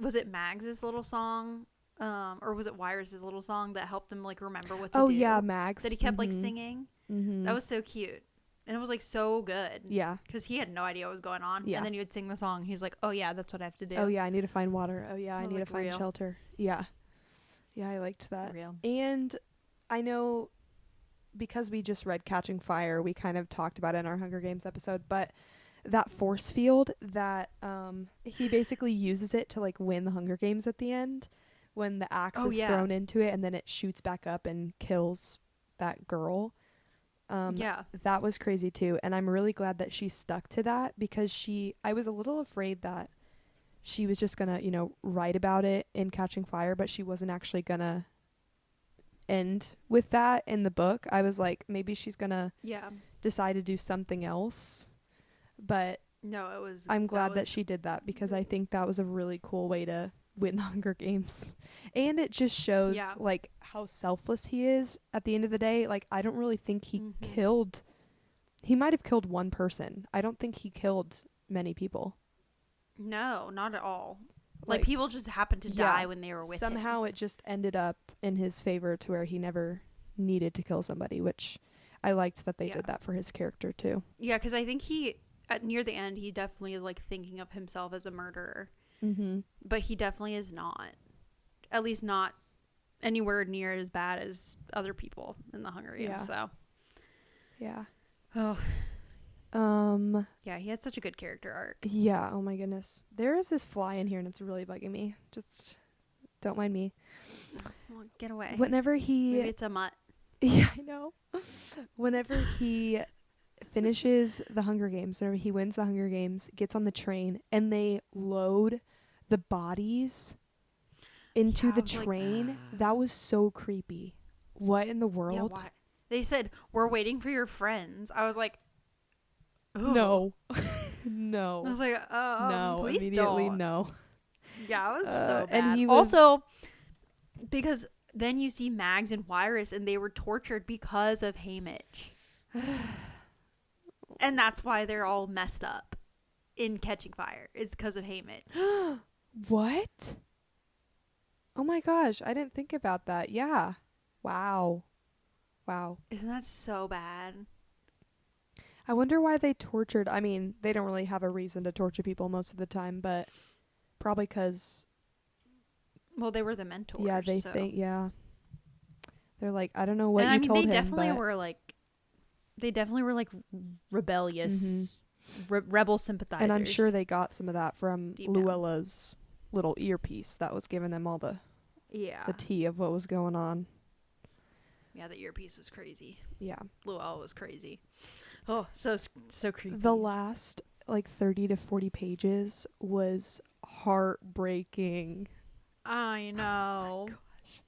[SPEAKER 2] Was it Mags's little song? Or was it Wires's little song that helped him like remember what to do?
[SPEAKER 1] Oh yeah, Max.
[SPEAKER 2] That he kept like singing.
[SPEAKER 1] Mm-hmm.
[SPEAKER 2] That was so cute. And it was like so good.
[SPEAKER 1] Yeah.
[SPEAKER 2] Because he had no idea what was going on.
[SPEAKER 1] Yeah.
[SPEAKER 2] And then you would sing the song. He's like, oh yeah, that's what I have to do.
[SPEAKER 1] Oh yeah, I need to find water. Oh yeah, I need
[SPEAKER 2] like,
[SPEAKER 1] to find
[SPEAKER 2] real.
[SPEAKER 1] shelter. Yeah. Yeah, I liked that.
[SPEAKER 2] Real.
[SPEAKER 1] And I know because we just read Catching Fire, we kind of talked about it in our Hunger Games episode, but that force field that he basically uses it to like win the Hunger Games at the end when the axe is thrown into it and then it shoots back up and kills that girl. That was crazy too, and I'm really glad that she stuck to that because I was a little afraid that she was just gonna, write about it in Catching Fire, but she wasn't actually gonna end with that in the book. I was like, maybe she's gonna decide to do something else, but
[SPEAKER 2] no,
[SPEAKER 1] I'm glad that she did that because I think that was a really cool way to win the Hunger Games, and it just shows like how selfless he is at the end of the day. Like, I don't really think he he might have killed one person. I don't think he killed many people.
[SPEAKER 2] No, not at all. Like people just happened to die when they were with him.
[SPEAKER 1] Somehow it just ended up in his favor to where he never needed to kill somebody, which I liked that they did that for his character too. Yeah,
[SPEAKER 2] because I think near the end, he definitely is like thinking of himself as a murderer.
[SPEAKER 1] Mm-hmm.
[SPEAKER 2] But he definitely is not. At least not anywhere near as bad as other people in the Hunger Games. So.
[SPEAKER 1] Yeah.
[SPEAKER 2] Oh. Yeah, he had such a good character arc.
[SPEAKER 1] Yeah, oh my goodness. There is this fly in here and it's really bugging me. Just don't mind me.
[SPEAKER 2] Well, get away.
[SPEAKER 1] Whenever
[SPEAKER 2] maybe it's a mutt.
[SPEAKER 1] Yeah, I know. Whenever he finishes the Hunger Games, whenever he wins the Hunger Games, gets on the train, and they load the bodies into the train, that was so creepy. What in the world?
[SPEAKER 2] Yeah, why? They said, we're waiting for your friends. I was like, ooh.
[SPEAKER 1] No. No.
[SPEAKER 2] I was like,
[SPEAKER 1] no,
[SPEAKER 2] please
[SPEAKER 1] immediately
[SPEAKER 2] don't.
[SPEAKER 1] no.
[SPEAKER 2] Yeah, it was so bad.
[SPEAKER 1] And he was
[SPEAKER 2] also, because then you see Mags and Wirus, and they were tortured because of Haymitch. And that's why they're all messed up in Catching Fire, is because of Haymitch.
[SPEAKER 1] What? Oh my gosh, I didn't think about that. Yeah. Wow.
[SPEAKER 2] Isn't that so bad?
[SPEAKER 1] I wonder why they tortured. I mean, they don't really have a reason to torture people most of the time, but probably because...
[SPEAKER 2] Well, they were the mentors.
[SPEAKER 1] Yeah, they think, They're like, I don't know what
[SPEAKER 2] and
[SPEAKER 1] you told him,
[SPEAKER 2] they definitely were like rebellious, rebel sympathizers.
[SPEAKER 1] And I'm sure they got some of that from Luella's little earpiece that was giving them all the tea of what was going on.
[SPEAKER 2] Yeah, the earpiece was crazy.
[SPEAKER 1] Yeah.
[SPEAKER 2] Luella was crazy. Oh, so creepy.
[SPEAKER 1] The last 30 to 40 pages was heartbreaking.
[SPEAKER 2] I know.
[SPEAKER 1] Oh my gosh.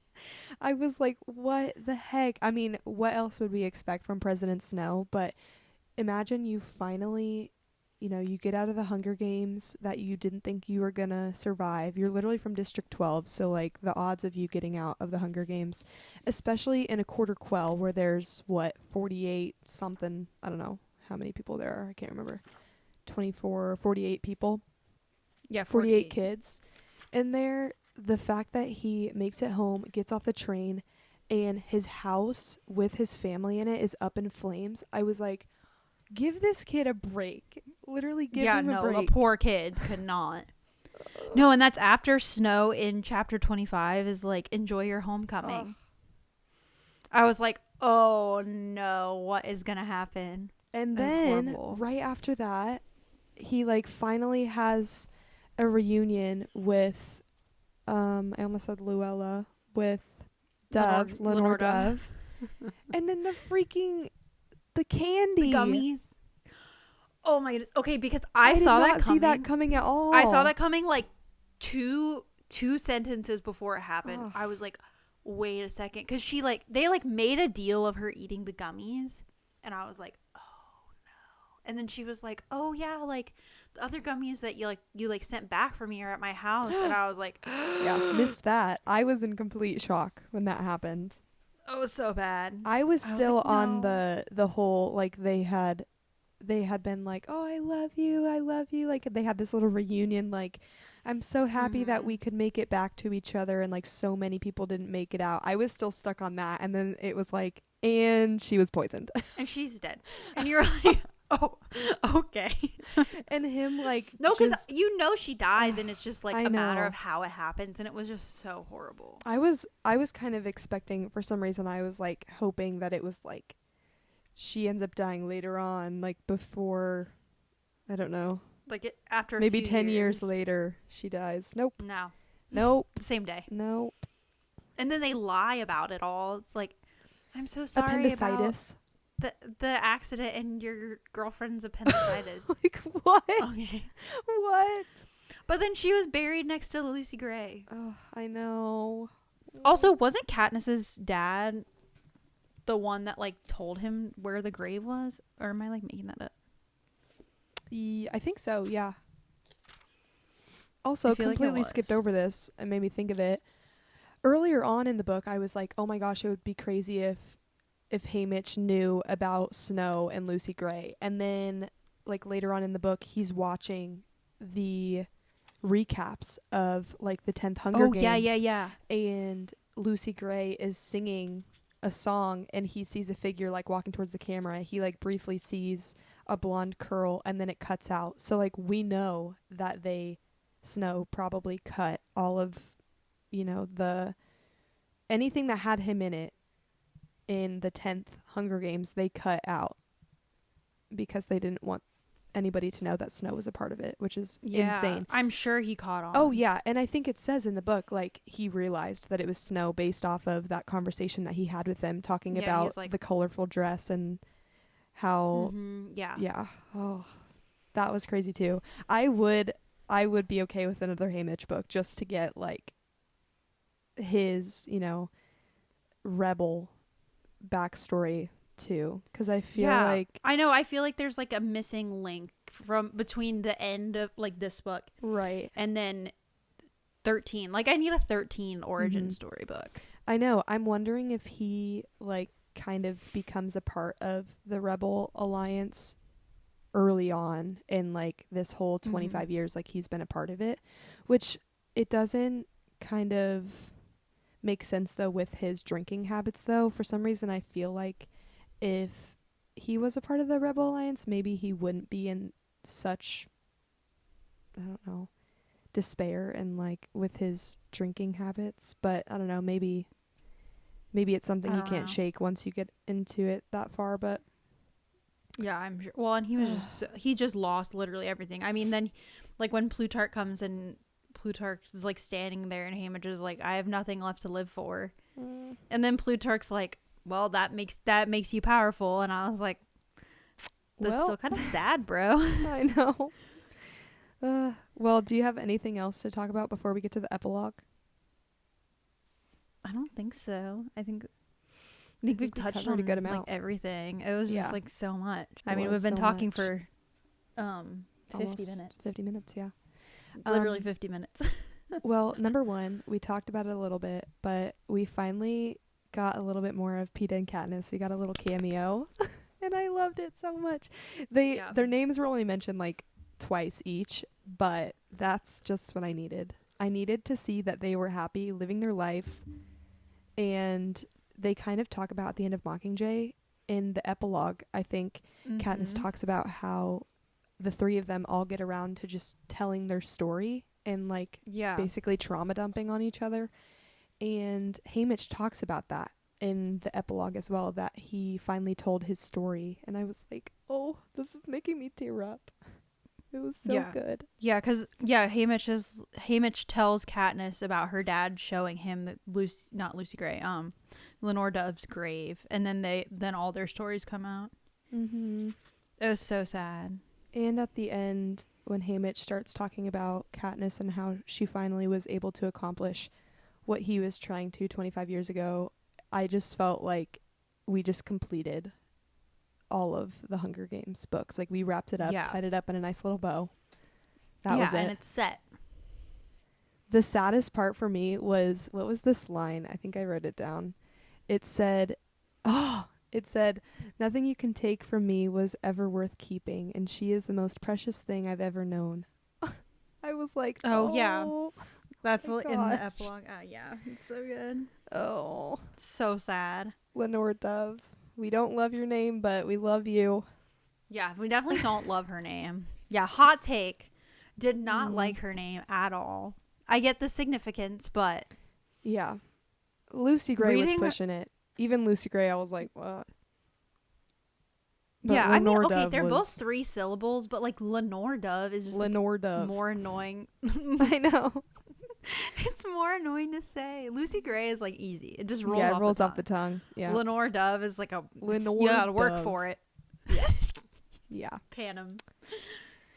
[SPEAKER 1] I was like, what the heck? I mean, what else would we expect from President Snow? But imagine you finally, you get out of the Hunger Games that you didn't think you were going to survive. You're literally from District 12. So, the odds of you getting out of the Hunger Games, especially in a quarter quell where there's, 48 something. I don't know how many people there are. I can't remember. 24 or 48 people.
[SPEAKER 2] Yeah,
[SPEAKER 1] 48 kids. And the fact that he makes it home, gets off the train, and his house with his family in it is up in flames. I was like, give this kid a break. Literally give him a break.
[SPEAKER 2] A poor kid could not. No, and that's after Snow in chapter 25 is like, enjoy your homecoming. I was like, oh no, what is going to happen?
[SPEAKER 1] And then right after that, he finally has a reunion with, I almost said Luella, with Dove, Lenore Dove. And then the candy.
[SPEAKER 2] The gummies. Oh my goodness. Okay, because I saw
[SPEAKER 1] did
[SPEAKER 2] that
[SPEAKER 1] not
[SPEAKER 2] coming.
[SPEAKER 1] see that coming at all.
[SPEAKER 2] I saw that coming two sentences before it happened.
[SPEAKER 1] Oh.
[SPEAKER 2] I was like, wait a second. Because they made a deal of her eating the gummies. And I was like, oh no. And then she was like, oh yeah, the other gummies that you sent back for me are at my house. And I was like,
[SPEAKER 1] yeah, missed that. I was in complete shock when that happened.
[SPEAKER 2] Oh, it was so bad.
[SPEAKER 1] I was still
[SPEAKER 2] like,
[SPEAKER 1] on
[SPEAKER 2] no.
[SPEAKER 1] the whole, they had been like, oh, I love you, I love you. Like, they had this little reunion, like, I'm so happy that we could make it back to each other, and like so many people didn't make it out. I was still stuck on that, and then it was like, and she was poisoned.
[SPEAKER 2] And she's dead. And you're like, oh, okay.
[SPEAKER 1] And him like,
[SPEAKER 2] no, because
[SPEAKER 1] just-
[SPEAKER 2] you know she dies, and it's just like
[SPEAKER 1] I
[SPEAKER 2] a matter
[SPEAKER 1] know.
[SPEAKER 2] of how it happens, and it was just so horrible.
[SPEAKER 1] I was kind of expecting, for some reason, I was like hoping that it was like she ends up dying later on, like before, I don't know,
[SPEAKER 2] Like after
[SPEAKER 1] maybe
[SPEAKER 2] a few
[SPEAKER 1] 10 years later she dies. Nope.
[SPEAKER 2] No,
[SPEAKER 1] Nope.
[SPEAKER 2] same day.
[SPEAKER 1] Nope.
[SPEAKER 2] And then they lie about it all. It's like, I'm so sorry
[SPEAKER 1] Appendicitis.
[SPEAKER 2] about the accident and your girlfriend's appendicitis.
[SPEAKER 1] Like, what?
[SPEAKER 2] Okay.
[SPEAKER 1] What?
[SPEAKER 2] But then she was buried next to Lucy Gray.
[SPEAKER 1] Oh, I know.
[SPEAKER 2] Also, wasn't Katniss's dad the one that like told him where the grave was? Or am I like making that up?
[SPEAKER 1] I think so, yeah. Also,
[SPEAKER 2] I feel like it
[SPEAKER 1] completely skipped
[SPEAKER 2] was.
[SPEAKER 1] over this and made me think of it. Earlier on in the book, I was like, oh my gosh, it would be crazy if Haymitch knew about Snow and Lucy Gray. And then, like, later on in the book, he's watching the recaps of, like, the 10th Hunger Games.
[SPEAKER 2] yeah.
[SPEAKER 1] And Lucy Gray is singing a song, and he sees a figure, like, walking towards the camera. He, like, briefly sees a blonde curl, and then it cuts out. So, like, we know that Snow probably cut all of, you know, anything that had him in it in the 10th Hunger Games, they cut out because they didn't want anybody to know that Snow was a part of it, which is insane.
[SPEAKER 2] I'm sure he caught on.
[SPEAKER 1] Oh, yeah. And I think it says in the book, like, he realized that it was Snow based off of that conversation that he had with them, talking about
[SPEAKER 2] like,
[SPEAKER 1] the colorful dress and how,
[SPEAKER 2] yeah.
[SPEAKER 1] yeah. Oh, that was crazy too. I would be okay with another Haymitch book just to get, like, his, you know, rebel backstory too, because I feel like
[SPEAKER 2] I know, I feel like there's like a missing link from between the end of like this book
[SPEAKER 1] right
[SPEAKER 2] and then 13. Like, I need a 13 origin story book.
[SPEAKER 1] I know. I'm wondering if he like kind of becomes a part of the Rebel Alliance early on in like this whole 25 years, like he's been a part of it, which it doesn't kind of make sense though with his drinking habits though. For some reason I feel like if he was a part of the Rebel Alliance, maybe he wouldn't be in such, I don't know, despair and like with his drinking habits. But I don't know, maybe it's something you can't shake once you get into it that far. But
[SPEAKER 2] yeah, I'm sure. Well, and he was he just lost literally everything. I mean, then like when Plutarch comes and Plutarch is like standing there and Haymitch is like, I have nothing left to live for. And then Plutarch's like, well, that makes you powerful. And I was like, that's still kind of sad, bro.
[SPEAKER 1] I know. Well, do you have anything else to talk about before we get to the epilogue?
[SPEAKER 2] I don't think so. I think we've touched
[SPEAKER 1] covered
[SPEAKER 2] on
[SPEAKER 1] a good amount.
[SPEAKER 2] like everything. It was just like so much. I mean,
[SPEAKER 1] was
[SPEAKER 2] we've been
[SPEAKER 1] so
[SPEAKER 2] talking
[SPEAKER 1] much.
[SPEAKER 2] for 50
[SPEAKER 1] Almost
[SPEAKER 2] minutes.
[SPEAKER 1] 50 minutes, yeah.
[SPEAKER 2] Literally 50 minutes.
[SPEAKER 1] Well, number one, we talked about it a little bit, but we finally got a little bit more of Peeta and Katniss. We got a little cameo, and I loved it so much. Their names were only mentioned like twice each, but that's just what I needed. I needed to see that they were happy living their life, and they kind of talk about at the end of Mockingjay in the epilogue. I think Katniss talks about how the three of them all get around to just telling their story and like basically trauma dumping on each other. And Haymitch talks about that in the epilogue as well, that he finally told his story. And I was like, oh, this is making me tear up. It was so good.
[SPEAKER 2] Yeah, because Haymitch tells Katniss about her dad showing him that Lucy Gray, Lenore Dove's grave, and then all their stories come out. It was so sad.
[SPEAKER 1] And at the end, when Haymitch starts talking about Katniss and how she finally was able to accomplish what he was trying to 25 years ago, I just felt like we just completed all of the Hunger Games books. Like, we wrapped it up, tied it up in a nice little bow. That was it.
[SPEAKER 2] And it's set.
[SPEAKER 1] The saddest part for me was, what was this line? I think I wrote it down. It said, It said, "Nothing you can take from me was ever worth keeping, and she is the most precious thing I've ever known." I was like,
[SPEAKER 2] Oh, yeah. That's
[SPEAKER 1] my
[SPEAKER 2] in the
[SPEAKER 1] gosh.
[SPEAKER 2] epilogue. Yeah, it's so good.
[SPEAKER 1] Oh,
[SPEAKER 2] So sad.
[SPEAKER 1] Lenore Dove. We don't love your name, but we love you.
[SPEAKER 2] Yeah, we definitely don't love her name. Yeah, hot take. Did not
[SPEAKER 1] Mm.
[SPEAKER 2] like her name at all. I get the significance, but
[SPEAKER 1] Yeah. Lucy Gray was
[SPEAKER 2] Reading her-
[SPEAKER 1] pushing it. Even Lucy Gray, I was like, what? But
[SPEAKER 2] yeah, I mean,
[SPEAKER 1] Lenore
[SPEAKER 2] okay,
[SPEAKER 1] Dove
[SPEAKER 2] they're
[SPEAKER 1] was
[SPEAKER 2] both 3 syllables, but like Lenore Dove is just
[SPEAKER 1] Lenore Dove.
[SPEAKER 2] more annoying.
[SPEAKER 1] I know.
[SPEAKER 2] It's more annoying to say. Lucy Gray is like easy. It just rolls
[SPEAKER 1] Yeah,
[SPEAKER 2] off
[SPEAKER 1] it rolls
[SPEAKER 2] the
[SPEAKER 1] off the
[SPEAKER 2] tongue.
[SPEAKER 1] tongue. Yeah.
[SPEAKER 2] Lenore Dove is like a
[SPEAKER 1] Lenore
[SPEAKER 2] you gotta work
[SPEAKER 1] Dove.
[SPEAKER 2] for it.
[SPEAKER 1] Yeah.
[SPEAKER 2] Panem.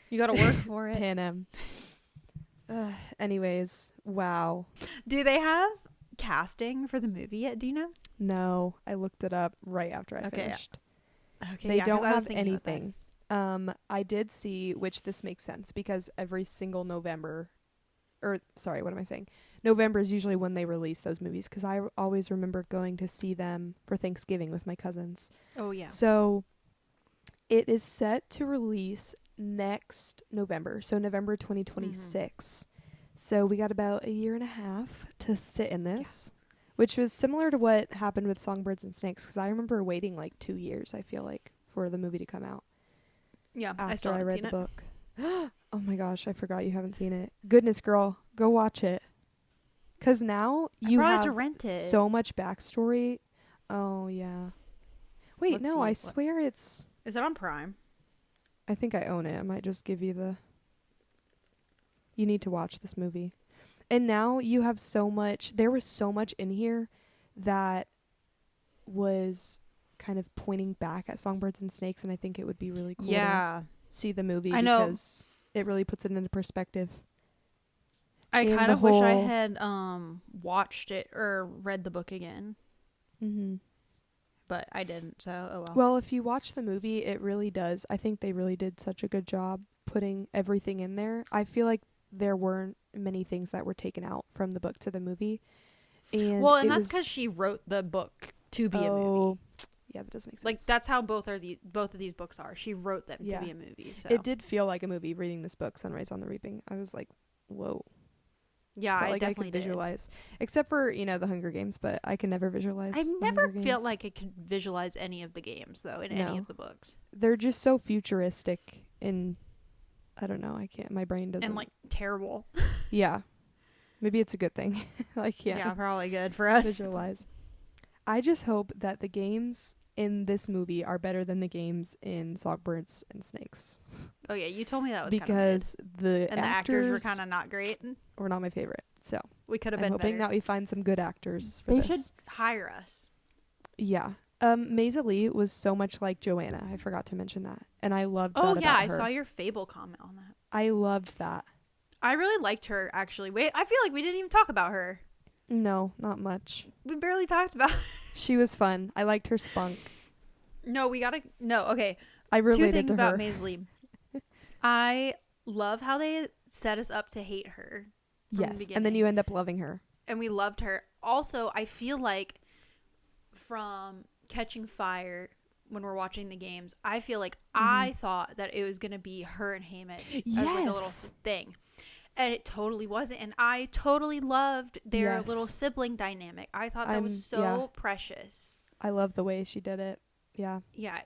[SPEAKER 2] You gotta work for it.
[SPEAKER 1] Panem. Anyways, wow.
[SPEAKER 2] Do they have casting for the movie yet? Do you know?
[SPEAKER 1] No, I looked it up right after I
[SPEAKER 2] Okay.
[SPEAKER 1] finished.
[SPEAKER 2] Okay,
[SPEAKER 1] They
[SPEAKER 2] yeah, 'cause
[SPEAKER 1] don't
[SPEAKER 2] I was
[SPEAKER 1] have
[SPEAKER 2] thinking about that.
[SPEAKER 1] anything. I did see, which this makes sense because every single November, or sorry, what am I saying? November is usually when they release those movies because I always remember going to see them for Thanksgiving with my cousins.
[SPEAKER 2] Oh yeah.
[SPEAKER 1] So it is set to release next November, so November 2026. So we got about a year and a half to sit in this, which was similar to what happened with Songbirds and Snakes because I remember waiting like 2 years, I feel like, for the movie to come out
[SPEAKER 2] Yeah, I
[SPEAKER 1] after
[SPEAKER 2] still
[SPEAKER 1] I
[SPEAKER 2] haven't
[SPEAKER 1] read
[SPEAKER 2] seen
[SPEAKER 1] the
[SPEAKER 2] it.
[SPEAKER 1] book. Oh my gosh, I forgot you haven't seen it. Goodness, girl, go watch it. Because now you
[SPEAKER 2] probably
[SPEAKER 1] have
[SPEAKER 2] have to rent it.
[SPEAKER 1] so much backstory. Oh, yeah. Wait,
[SPEAKER 2] Let's
[SPEAKER 1] no,
[SPEAKER 2] see
[SPEAKER 1] I
[SPEAKER 2] what-
[SPEAKER 1] swear it's...
[SPEAKER 2] Is it on Prime?
[SPEAKER 1] I think I own it. I might just give you the... You need to watch this movie. And now you have so much... There was so much in here that was kind of pointing back at Songbirds and Snakes, and I think it would be really cool to see the movie
[SPEAKER 2] I know.
[SPEAKER 1] because it really puts it into perspective.
[SPEAKER 2] I
[SPEAKER 1] And
[SPEAKER 2] kind
[SPEAKER 1] the
[SPEAKER 2] of wish I
[SPEAKER 1] whole-
[SPEAKER 2] had watched it or read the book again,
[SPEAKER 1] Mm-hmm.
[SPEAKER 2] but I didn't. So oh well.
[SPEAKER 1] Well, if you watch the movie, it really does. I think they really did such a good job putting everything in there. I feel like there weren't many things that were taken out from the book to the movie. And
[SPEAKER 2] And
[SPEAKER 1] it
[SPEAKER 2] that's
[SPEAKER 1] was-
[SPEAKER 2] because she wrote the book to be a movie.
[SPEAKER 1] Yeah, that does make sense.
[SPEAKER 2] Like that's how both of these books are. She wrote them
[SPEAKER 1] Yeah.
[SPEAKER 2] to be a movie. So
[SPEAKER 1] It did feel like a movie reading this book, Sunrise on the Reaping. I was like, whoa.
[SPEAKER 2] yeah,
[SPEAKER 1] Felt
[SPEAKER 2] I
[SPEAKER 1] like
[SPEAKER 2] definitely
[SPEAKER 1] I could visualize. Except for, the Hunger Games, but I can never visualize
[SPEAKER 2] I
[SPEAKER 1] the
[SPEAKER 2] never
[SPEAKER 1] Hunger
[SPEAKER 2] felt
[SPEAKER 1] Games.
[SPEAKER 2] like I could visualize any of the games though in any
[SPEAKER 1] No.
[SPEAKER 2] of the books.
[SPEAKER 1] They're just so futuristic and I don't know, I can't, my brain doesn't.
[SPEAKER 2] And like terrible.
[SPEAKER 1] Yeah. Maybe it's a good thing. Like,
[SPEAKER 2] Yeah, probably good for us.
[SPEAKER 1] visualize. I just hope that the games in this movie are better than the games in Songbirds and Snakes
[SPEAKER 2] Oh yeah, you told me that was
[SPEAKER 1] because the
[SPEAKER 2] and the actors were kind of not great.
[SPEAKER 1] were not my favorite. So
[SPEAKER 2] We could have
[SPEAKER 1] I'm
[SPEAKER 2] been
[SPEAKER 1] hoping
[SPEAKER 2] better.
[SPEAKER 1] that we find some good actors for
[SPEAKER 2] They
[SPEAKER 1] this.
[SPEAKER 2] should hire us.
[SPEAKER 1] Yeah. Maisie Lee was so much like Joanna. I forgot to mention that, and I loved that
[SPEAKER 2] Oh
[SPEAKER 1] about
[SPEAKER 2] yeah, I
[SPEAKER 1] her.
[SPEAKER 2] saw your Fable comment on that.
[SPEAKER 1] I loved that.
[SPEAKER 2] I really liked her actually. Wait, I feel like we didn't even talk about her.
[SPEAKER 1] No, not much.
[SPEAKER 2] We barely talked about her.
[SPEAKER 1] She was fun. I liked her spunk.
[SPEAKER 2] Okay.
[SPEAKER 1] I
[SPEAKER 2] Two
[SPEAKER 1] related
[SPEAKER 2] things
[SPEAKER 1] to
[SPEAKER 2] about
[SPEAKER 1] her.
[SPEAKER 2] Maisie. I love how they set us up to hate her. from the
[SPEAKER 1] Yes, and then
[SPEAKER 2] beginning.
[SPEAKER 1] you end up loving her.
[SPEAKER 2] And we loved her. Also, I feel like from Catching Fire, when we're watching the games, I feel like I thought that it was going to be her and Hamish as like a little
[SPEAKER 1] Yes.
[SPEAKER 2] thing. And it totally wasn't. And I totally loved their
[SPEAKER 1] Yes.
[SPEAKER 2] little sibling dynamic. I thought that
[SPEAKER 1] I'm-
[SPEAKER 2] was so
[SPEAKER 1] yeah.
[SPEAKER 2] precious.
[SPEAKER 1] I love the way she did it. Yeah.
[SPEAKER 2] Yeah.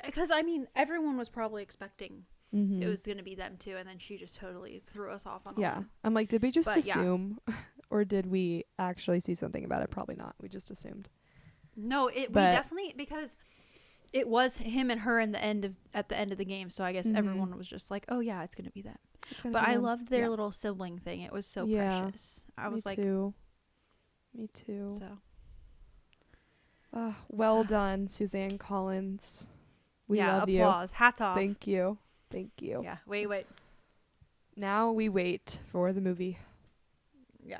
[SPEAKER 2] Because, I mean, everyone was probably expecting
[SPEAKER 1] Mm-hmm.
[SPEAKER 2] it was going to be them too. And then she just totally threw us off on a
[SPEAKER 1] Yeah.
[SPEAKER 2] limb.
[SPEAKER 1] I'm like, did we just
[SPEAKER 2] But, yeah.
[SPEAKER 1] assume? Or did we actually see something about it? Probably not. We just assumed.
[SPEAKER 2] No, we
[SPEAKER 1] But-
[SPEAKER 2] definitely, because it was him and her at the end of the game. So I guess
[SPEAKER 1] Mhm.
[SPEAKER 2] everyone was just like, oh yeah, it's going to be them.
[SPEAKER 1] It's gonna
[SPEAKER 2] But
[SPEAKER 1] be
[SPEAKER 2] I
[SPEAKER 1] them.
[SPEAKER 2] loved their
[SPEAKER 1] Yeah.
[SPEAKER 2] little sibling thing. It was so
[SPEAKER 1] Yeah.
[SPEAKER 2] precious. I was
[SPEAKER 1] Me
[SPEAKER 2] like,
[SPEAKER 1] too. Me too.
[SPEAKER 2] so.
[SPEAKER 1] Well done, Suzanne Collins. We
[SPEAKER 2] yeah,
[SPEAKER 1] love
[SPEAKER 2] applause. Hats
[SPEAKER 1] you.
[SPEAKER 2] off.
[SPEAKER 1] Thank you. Thank you.
[SPEAKER 2] Yeah, wait.
[SPEAKER 1] Now we wait for the movie.
[SPEAKER 2] Yeah.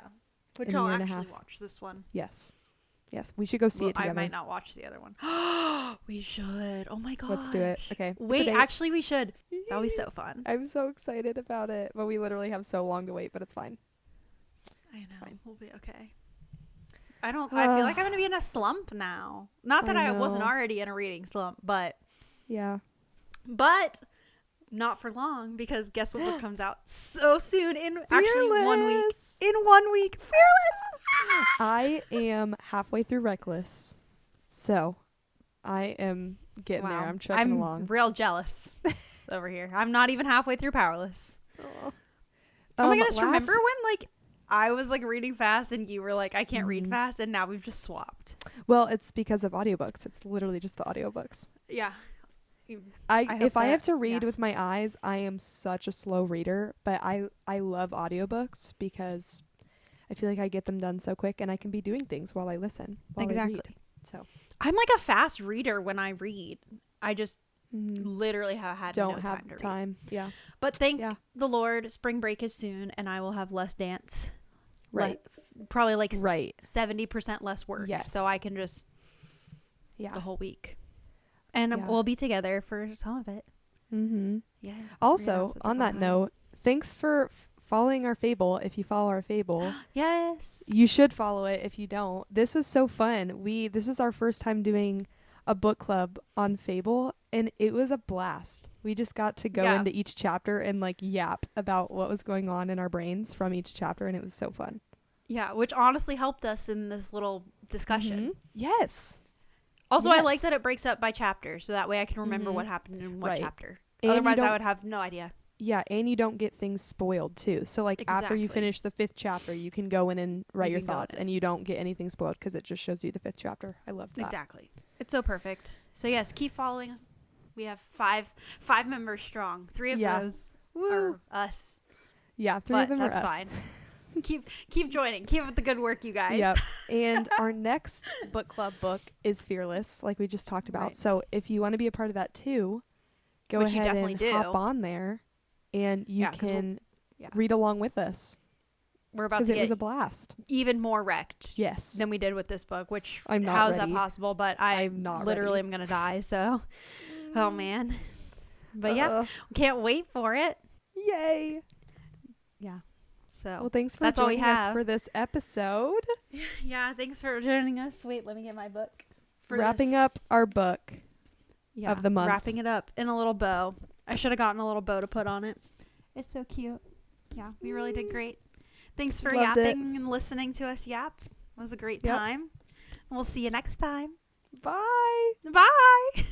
[SPEAKER 2] Which
[SPEAKER 1] In a
[SPEAKER 2] I'll
[SPEAKER 1] year and a
[SPEAKER 2] actually
[SPEAKER 1] half.
[SPEAKER 2] watch this one.
[SPEAKER 1] Yes. Yes. We should go see
[SPEAKER 2] Well,
[SPEAKER 1] it together.
[SPEAKER 2] I might not watch the other one. We should. Oh my god.
[SPEAKER 1] Let's do it. Okay. It's a
[SPEAKER 2] Wait,
[SPEAKER 1] date.
[SPEAKER 2] actually we should. That would be so fun.
[SPEAKER 1] I'm so excited about it. But we literally have so long to wait, but it's fine.
[SPEAKER 2] I know.
[SPEAKER 1] fine.
[SPEAKER 2] We'll be okay. I feel like I'm going to be in a slump now. Not that
[SPEAKER 1] I
[SPEAKER 2] I wasn't
[SPEAKER 1] know.
[SPEAKER 2] already in a reading slump, but
[SPEAKER 1] Yeah.
[SPEAKER 2] not for long, because guess what book comes out so soon, in actually 1 week.
[SPEAKER 1] Fearless.
[SPEAKER 2] In 1 week. Fearless.
[SPEAKER 1] I am halfway through Reckless. So, I am getting there. I'm chugging along.
[SPEAKER 2] Real jealous over here. I'm not even halfway through Powerless.
[SPEAKER 1] Oh,
[SPEAKER 2] Oh my goodness, remember when like I was like reading fast and you were like, I can't read fast, and now we've just swapped.
[SPEAKER 1] Well, it's because of audiobooks. It's literally just the audiobooks.
[SPEAKER 2] Yeah.
[SPEAKER 1] If
[SPEAKER 2] hope
[SPEAKER 1] I have
[SPEAKER 2] that-
[SPEAKER 1] to read
[SPEAKER 2] yeah.
[SPEAKER 1] with my eyes, I am such a slow reader, but I love audiobooks because I feel like I get them done so quick and I can be doing things while I listen. While I read.
[SPEAKER 2] Exactly.
[SPEAKER 1] So,
[SPEAKER 2] I'm like a fast reader when I read. I just literally have had
[SPEAKER 1] don't
[SPEAKER 2] no
[SPEAKER 1] have
[SPEAKER 2] time to read.
[SPEAKER 1] time. Yeah.
[SPEAKER 2] But thank
[SPEAKER 1] Yeah.
[SPEAKER 2] the Lord, spring break is soon, and I will have less dance.
[SPEAKER 1] Right.
[SPEAKER 2] Probably like
[SPEAKER 1] Right.
[SPEAKER 2] 70% less work.
[SPEAKER 1] Yes.
[SPEAKER 2] So I can just
[SPEAKER 1] Yeah.
[SPEAKER 2] the whole week. And
[SPEAKER 1] Yeah.
[SPEAKER 2] we'll be together for some of it.
[SPEAKER 1] Mhm.
[SPEAKER 2] Yeah.
[SPEAKER 1] Also, on that note, thanks for following our Fable. If you follow our Fable,
[SPEAKER 2] yes.
[SPEAKER 1] you should follow it. If you don't, this was so fun. This was our first time doing a book club on Fable, and it was a blast. We just got to go into each chapter and like yap about what was going on in our brains from each chapter, and it was so fun.
[SPEAKER 2] Yeah, which honestly helped us in this little discussion.
[SPEAKER 1] Yes.
[SPEAKER 2] Also, I like
[SPEAKER 1] Yes.
[SPEAKER 2] that it breaks up by chapter, so that way I can remember what happened in what
[SPEAKER 1] Right.
[SPEAKER 2] chapter.
[SPEAKER 1] And you
[SPEAKER 2] Otherwise, I
[SPEAKER 1] don't-
[SPEAKER 2] would have no idea.
[SPEAKER 1] Yeah, and you don't get things spoiled too. So like after you
[SPEAKER 2] Exactly.
[SPEAKER 1] finish the 5th chapter, you can go in and write
[SPEAKER 2] You
[SPEAKER 1] your
[SPEAKER 2] can go
[SPEAKER 1] thoughts,
[SPEAKER 2] in.
[SPEAKER 1] and you don't get anything spoiled because it just shows you the 5th chapter. I love that.
[SPEAKER 2] Exactly. It's so perfect. So yes, keep following us. We have five members strong. 3 of
[SPEAKER 1] Yeah.
[SPEAKER 2] those
[SPEAKER 1] Woo.
[SPEAKER 2] are us.
[SPEAKER 1] Yeah, 3
[SPEAKER 2] But
[SPEAKER 1] of them
[SPEAKER 2] that's
[SPEAKER 1] are us.
[SPEAKER 2] fine. keep joining. Keep up the good work, you guys.
[SPEAKER 1] Yep. And our next book club book is Fearless, like we just talked about.
[SPEAKER 2] Right.
[SPEAKER 1] So if you want to be a part of that too, go
[SPEAKER 2] Which you
[SPEAKER 1] ahead
[SPEAKER 2] definitely
[SPEAKER 1] and
[SPEAKER 2] do.
[SPEAKER 1] hop on there, and you
[SPEAKER 2] Yeah, 'cause
[SPEAKER 1] can
[SPEAKER 2] yeah.
[SPEAKER 1] read along with us
[SPEAKER 2] We're about
[SPEAKER 1] because
[SPEAKER 2] to
[SPEAKER 1] it
[SPEAKER 2] get
[SPEAKER 1] was a blast.
[SPEAKER 2] even more wrecked
[SPEAKER 1] Yes.
[SPEAKER 2] than we did with this book, which
[SPEAKER 1] I'm not
[SPEAKER 2] how is
[SPEAKER 1] ready.
[SPEAKER 2] that possible? But I
[SPEAKER 1] I'm not
[SPEAKER 2] literally
[SPEAKER 1] ready.
[SPEAKER 2] am gonna die. So, oh man. But yeah,
[SPEAKER 1] Uh,
[SPEAKER 2] can't wait for it.
[SPEAKER 1] yay.
[SPEAKER 2] Yeah. So
[SPEAKER 1] Well, thanks for
[SPEAKER 2] that's all we
[SPEAKER 1] joining us
[SPEAKER 2] have.
[SPEAKER 1] for this episode.
[SPEAKER 2] yeah, thanks for joining us. Wait, let me get my book. For
[SPEAKER 1] Wrapping
[SPEAKER 2] this-
[SPEAKER 1] up our book.
[SPEAKER 2] yeah,
[SPEAKER 1] of the month.
[SPEAKER 2] Wrapping it up in a little bow. I should have gotten a little bow to put on it. It's so cute. Yeah, we really did great. Thanks for
[SPEAKER 1] Loved it.
[SPEAKER 2] yapping and listening to us yap. It was a great
[SPEAKER 1] Yep.
[SPEAKER 2] time. We'll see you next time.
[SPEAKER 1] Bye.
[SPEAKER 2] Bye.